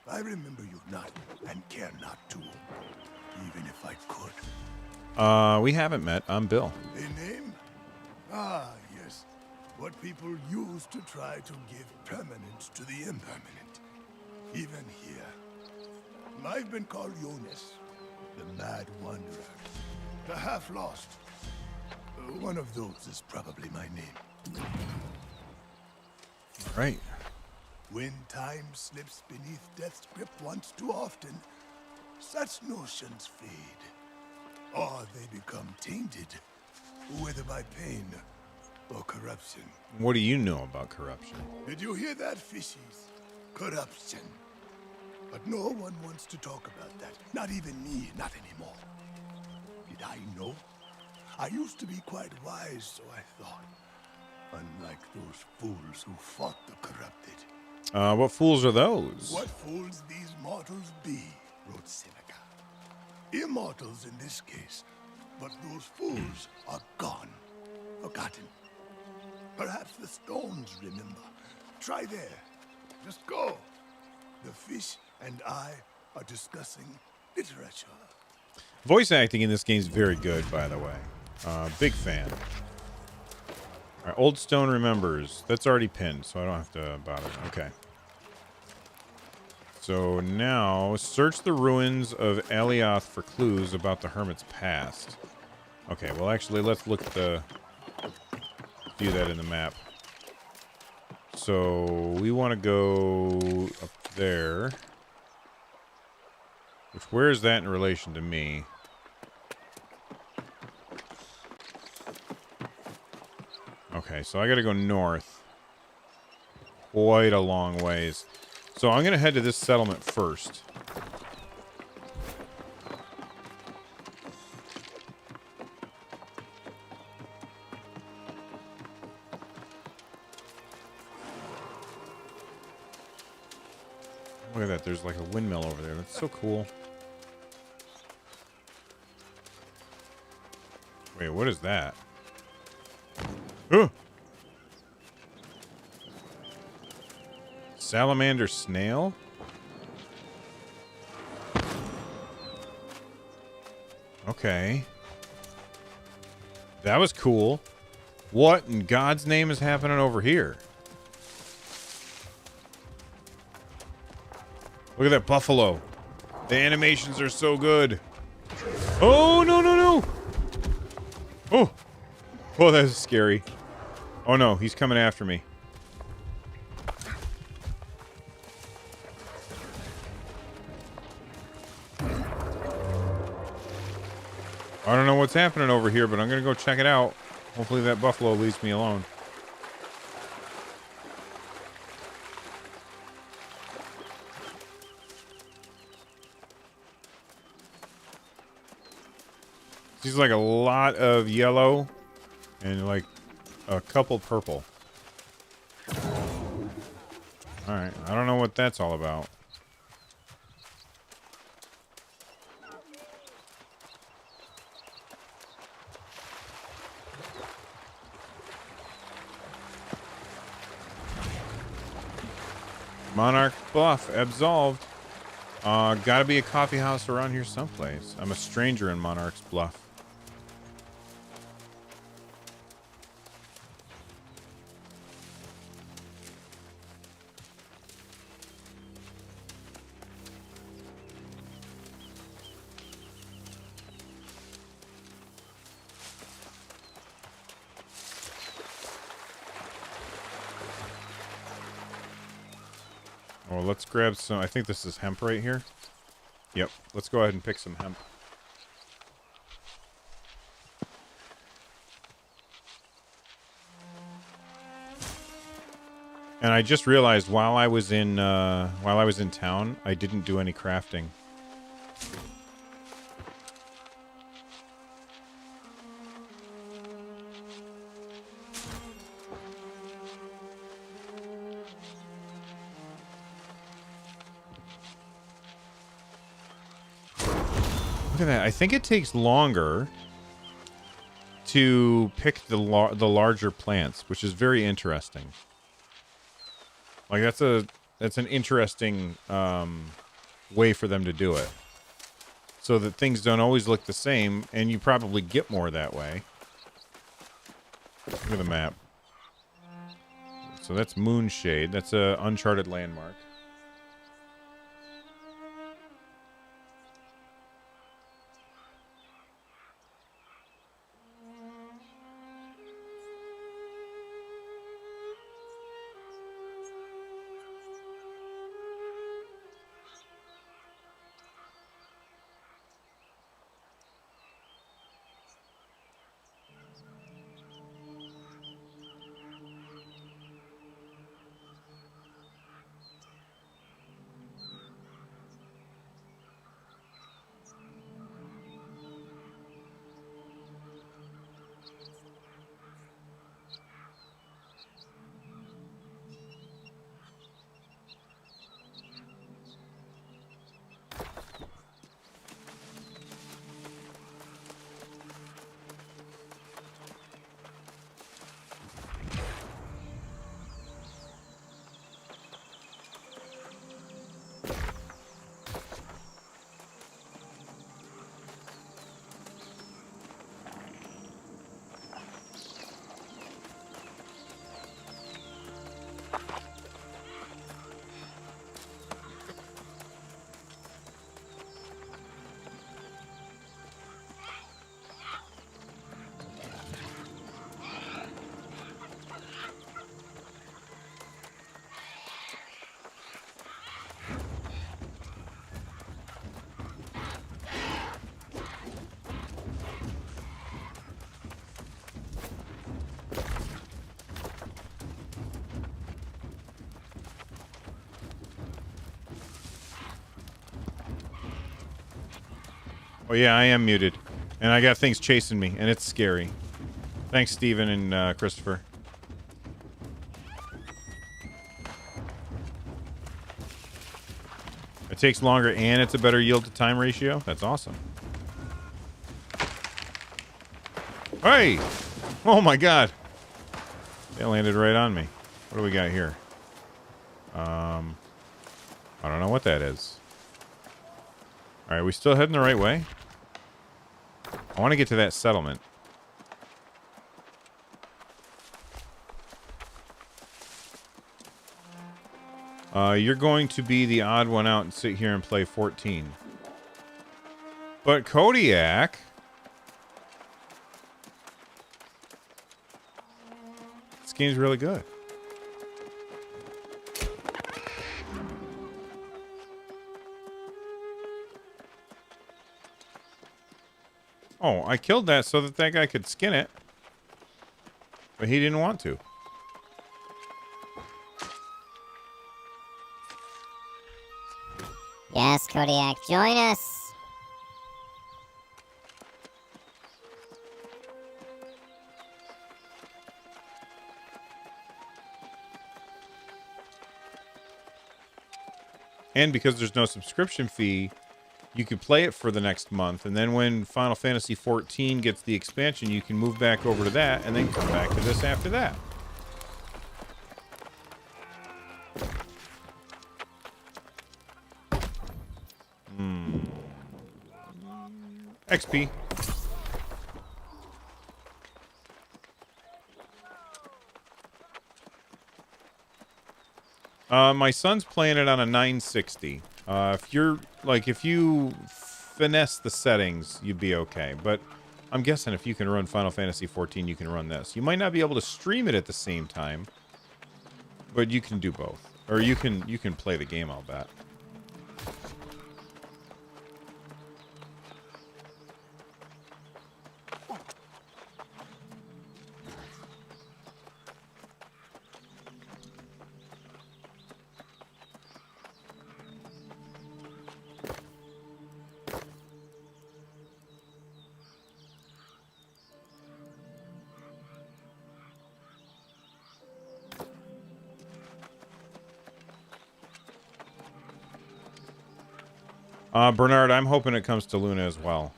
I remember you not, and care not to. Even if I could. We haven't met. I'm Bill. A name? Ah, yes. What people use to try to give permanence to the impermanent. Even here. I've been called Jonas, the Mad Wanderer, the Half-Lost. One of those is probably my name. All right. When time slips beneath death's grip once too often, such notions fade. Or they become tainted, whether by pain or corruption. What do you know about corruption? Did you hear that, fishies? Corruption. But no one wants to talk about that. Not even me, not anymore. Did I know? I used to be quite wise, so I thought. Unlike those fools who fought the corrupted. What fools are those? What fools these mortals be, wrote Seneca. Immortals in this case, but those fools are gone, forgotten. Perhaps the stones remember. Try there. Just go. The fish and I are discussing literature. Voice acting in this game is very good, by the way. Big fan. All right, Old Stone remembers. That's already pinned, so I don't have to bother. Okay. So now, search the ruins of Alioth for clues about the Hermit's past. Okay, well actually, let's look at the... do that in the map. So, we want to go up there. Which, where is that in relation to me? Okay, so I gotta go north. Quite a long ways. So I'm gonna head to this settlement first. Look at that, there's like a windmill over there. That's so cool. Wait, what is that? Oh! Salamander snail? Okay. That was cool. What in God's name is happening over here? Look at that buffalo. The animations are so good. Oh, no, no, no. Oh. Oh, that's scary. Oh, no. He's coming after me. I don't know what's happening over here, but I'm going to go check it out. Hopefully that buffalo leaves me alone. Seems like a lot of yellow and like a couple purple. Alright, I don't know what that's all about. Monarch Bluff, absolved. Gotta be a coffee house around here someplace. I'm a stranger in Monarch's Bluff. Well, let's grab some. I think this is hemp right here. Yep. Let's go ahead and pick some hemp. And I just realized while I was in town, I didn't do any crafting. Look at that. I think it takes longer to pick the larger plants, which is very interesting. Like that's an interesting way for them to do it, so that things don't always look the same, and you probably get more that way. Look at the map. So that's Moonshade. That's a uncharted landmark. Oh yeah, I am muted. And I got things chasing me, and it's scary. Thanks, Steven and Christopher. It takes longer, and it's a better yield-to-time ratio? That's awesome. Hey! Oh my god! That landed right on me. What do we got here? I don't know what that is. Alright, we still heading the right way? I want to get to that settlement. You're going to be the odd one out and sit here and play 14. But Kodiak... This game's really good. Oh, I killed that so that guy could skin it. But he didn't want to. Yes, Kodiak, join us. And because there's no subscription fee, you can play it for the next month, and then when Final Fantasy XIV gets the expansion, you can move back over to that, and then come back to this after that. XP. My son's playing it on a 960. If you finesse the settings, you'd be okay. But I'm guessing if you can run Final Fantasy XIV, you can run this. You might not be able to stream it at the same time, but you can do both. Or you can play the game, I'll bet. Bernard, I'm hoping it comes to Luna as well.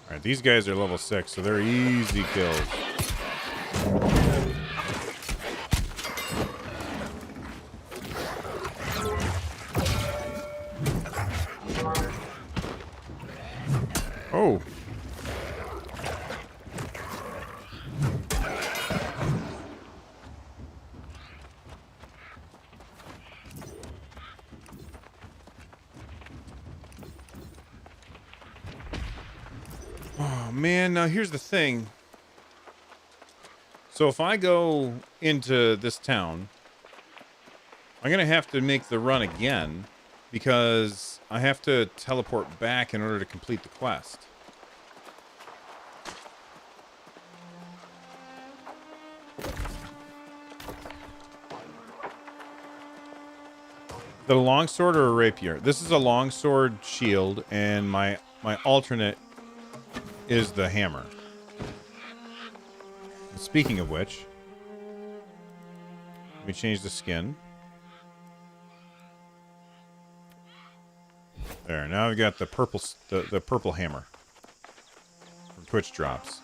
Alright, these guys are level 6, so they're easy kills. Oh. Oh, man, now here's the thing. So if I go into this town, I'm going to have to make the run again because I have to teleport back in order to complete the quest. The longsword or a rapier? This is a longsword shield, and my alternate is the hammer. Speaking of which, let me change the skin. There, now I've got the purple the purple hammer from Twitch drops.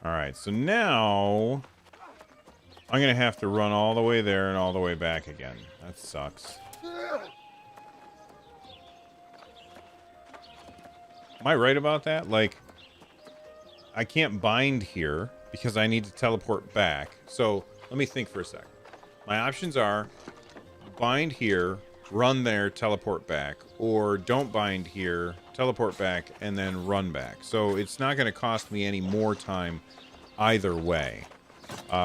Alright, so now I'm going to have to run all the way there and all the way back again. That sucks. Am I right about that? Like, I can't bind here because I need to teleport back. So, let me think for a sec. My options are bind here, run there, teleport back, or don't bind here, teleport back, and then run back. So it's not going to cost me any more time either way.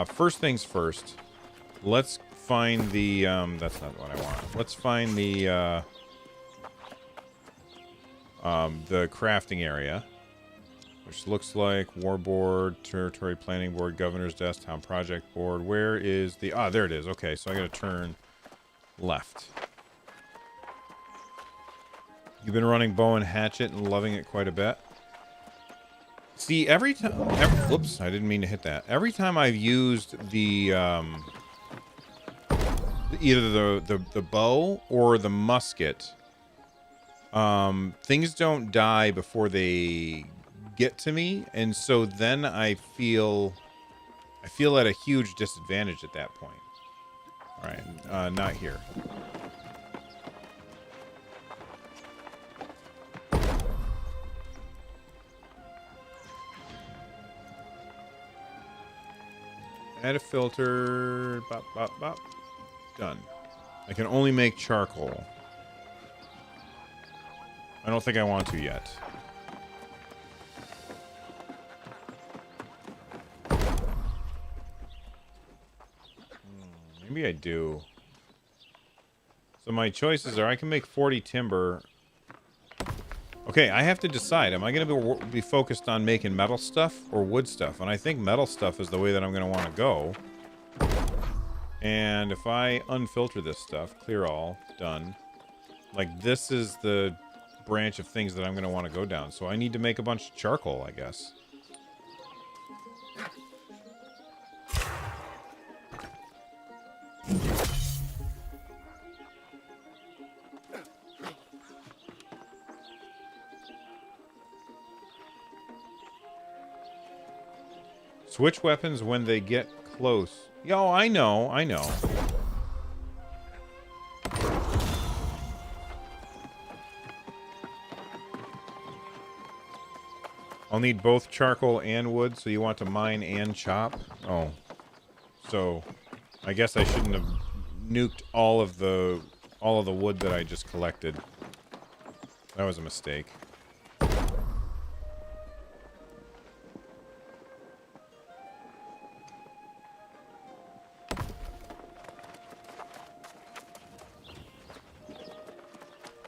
First things first, let's find the, that's not what I want. Let's find the crafting area, which looks like War Board, Territory Planning Board, Governor's Desk, Town Project Board. Where is the, there it is. Okay, so I got to turn left. You've been running bow and hatchet and loving it quite a bit. See, every time... whoops, I didn't mean to hit that. Every time I've used the... either the bow or the musket, things don't die before they get to me, and so then I feel at a huge disadvantage at that point. All right, not here. Add a filter. Bop, bop, bop. Done. I can only make charcoal. I don't think I want to yet. Maybe I do. So my choices are I can make 40 timber. Okay, I have to decide. Am I going to be focused on making metal stuff or wood stuff? And I think metal stuff is the way that I'm going to want to go. And if I unfilter this stuff, clear all, done. Like, this is the branch of things that I'm going to want to go down. So I need to make a bunch of charcoal, I guess. Switch weapons when they get close. Yo, I know. I'll need both charcoal and wood, so you want to mine and chop? Oh. So, I guess I shouldn't have nuked all of the wood that I just collected. That was a mistake.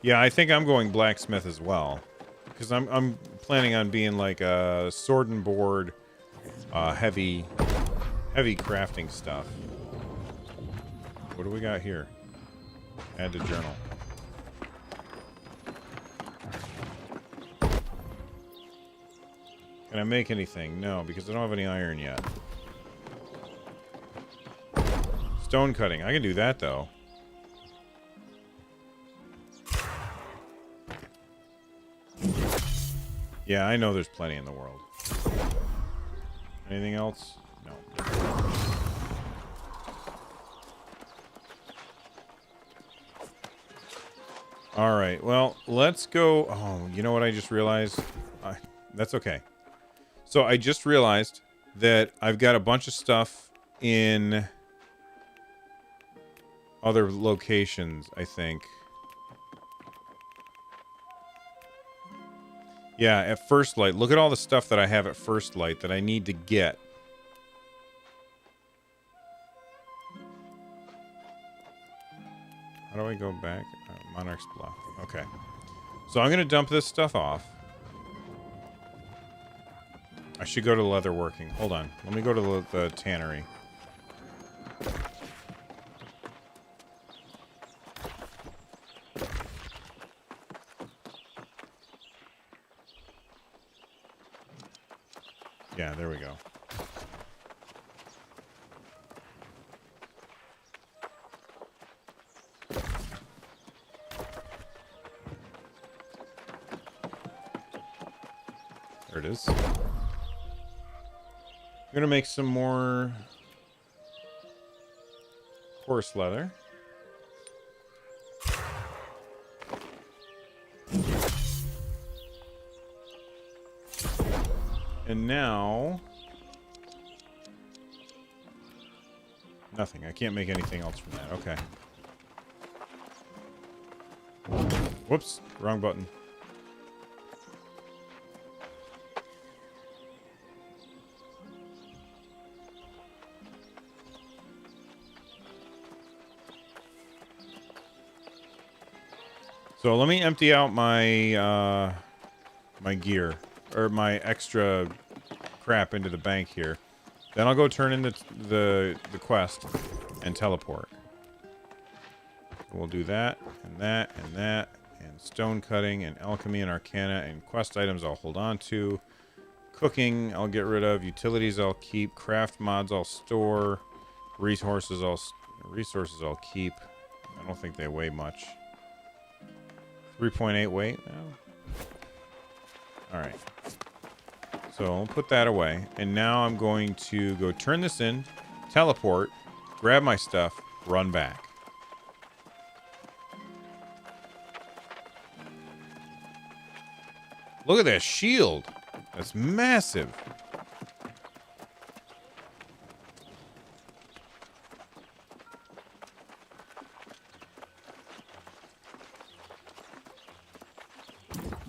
Yeah, I think I'm going blacksmith as well, because I'm planning on being like a sword and board heavy crafting stuff. What do we got here? Add to journal. Can I make anything? No, because I don't have any iron yet. Stone cutting. I can do that, though. Yeah, I know there's plenty in the world. Anything else? No. Alright, well, let's go... Oh, you know what I just realized? That's okay. So I just realized that I've got a bunch of stuff in other locations, I think. Yeah, at First Light. Look at all the stuff that I have at First Light that I need to get. How do I go back? Monarch's Bluff. Okay. So I'm going to dump this stuff off. I should go to the leatherworking. Hold on. Let me go to the tannery. Yeah, there we go. There it is. I'm gonna make some more horse leather. And now... Nothing. I can't make anything else from that. Okay. Whoops. Wrong button. So let me empty out my my gear, or my extra crap into the bank here. Then I'll go turn in the quest and teleport. We'll do that and that and that and stone cutting and alchemy and arcana and quest items I'll hold on to. Cooking I'll get rid of. Utilities I'll keep. Craft mods I'll store. Resources I'll keep. I don't think they weigh much. 3.8 weight. Oh. All right. So I'll put that away. And now I'm going to go turn this in, teleport, grab my stuff, run back. Look at that shield. That's massive.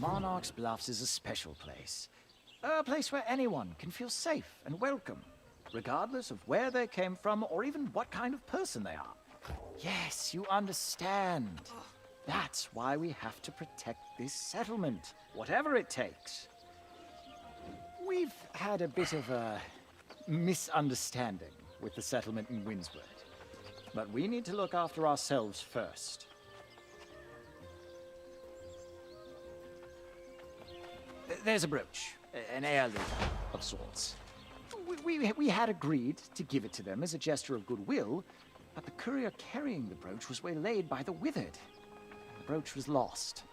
Monarch's Bluffs is a special place. A place where anyone can feel safe and welcome, regardless of where they came from or even what kind of person they are. Yes, you understand. That's why we have to protect this settlement, whatever it takes. We've had a bit of a misunderstanding with the settlement in Windsward, but we need to look after ourselves first. There's a brooch, an heirloom of sorts. We had agreed to give it to them as a gesture of goodwill, but the courier carrying the brooch was waylaid by the Withered. The brooch was lost.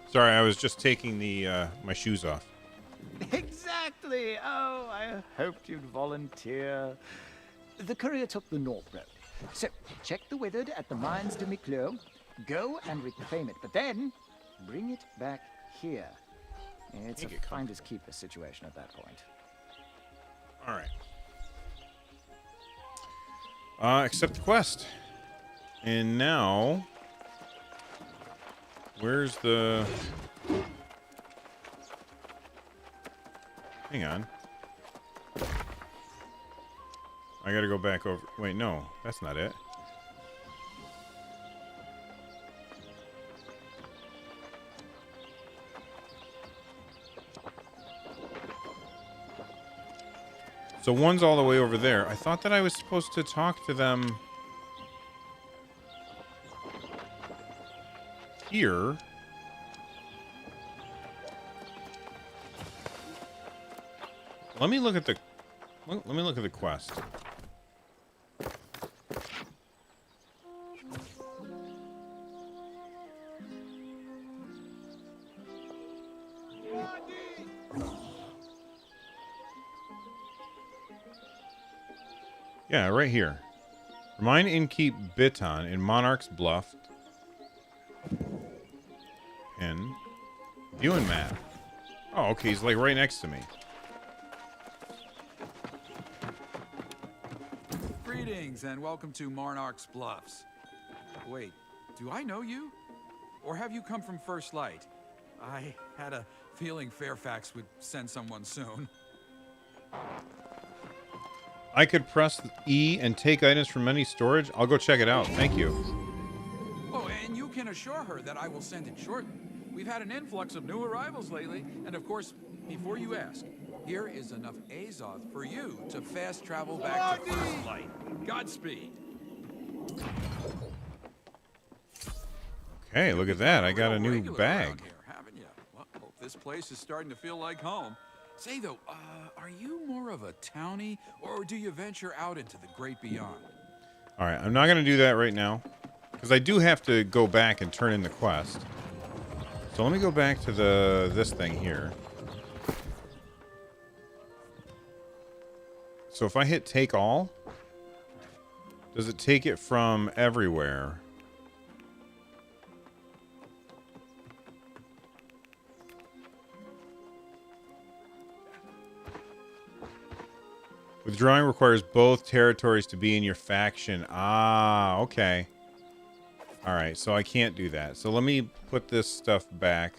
Sorry, I was just taking the my shoes off. Exactly! Oh, I hoped you'd volunteer. The courier took the North Road. So, check the Withered at the Mines de Miclot, go and reclaim it, but then bring it back here. It's a finders keepers situation at that point. All right. Accept the quest. And now, where's the... Hang on. I gotta go back over... Wait, no. That's not it. So one's all the way over there. I thought that I was supposed to talk to them here. Let me look at the quest. Yeah, right here. Remind Innkeep Biton in Monarch's Bluff. Pin. View and map. Oh, okay, he's like right next to me. Greetings and welcome to Monarch's Bluffs. Wait, do I know you? Or have you come from First Light? I had a feeling Fairfax would send someone soon. I could press E and take items from any storage. I'll go check it out. Thank you. Oh, and you can assure her that I will send it shortly. We've had an influx of new arrivals lately, and of course, before you ask, here is enough Azoth for you to fast travel back to First Light. Godspeed. Okay, look at that. I got a new Regular bag. around here, haven't you? Well, this place is starting to feel like home. Say though, are you more of a townie, or do you venture out into the great beyond? All right, I'm not going to do that right now because I do have to go back and turn in the quest. So let me go back to this thing here. So if I hit take all, does it take it from everywhere? Withdrawing requires both territories to be in your faction. Ah, okay. All right, so I can't do that. So let me put this stuff back.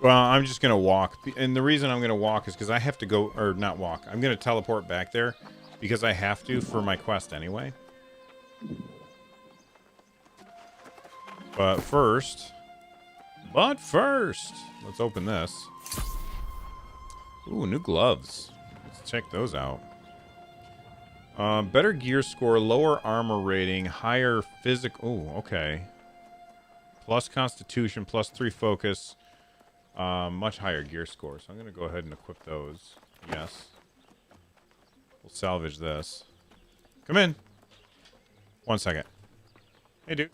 Well, I'm just going to walk. And the reason I'm going to walk is because I have to go, or not walk. I'm going to teleport back there because I have to for my quest anyway. But first, let's open this. Ooh, new gloves. Let's check those out. Better gear score, lower armor rating, higher physical. Oh, okay. Plus constitution, plus 3 focus. Much higher gear score, so I'm going to go ahead and equip those. Yes. We'll salvage this. Come in. 1 second. Hey, dude.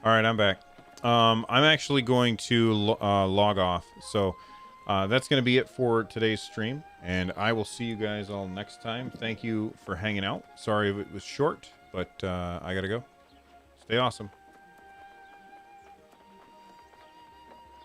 All right, I'm back. I'm actually going to log off. So that's going to be it for today's stream. And I will see you guys all next time. Thank you for hanging out. Sorry if it was short, but I got to go. Stay awesome.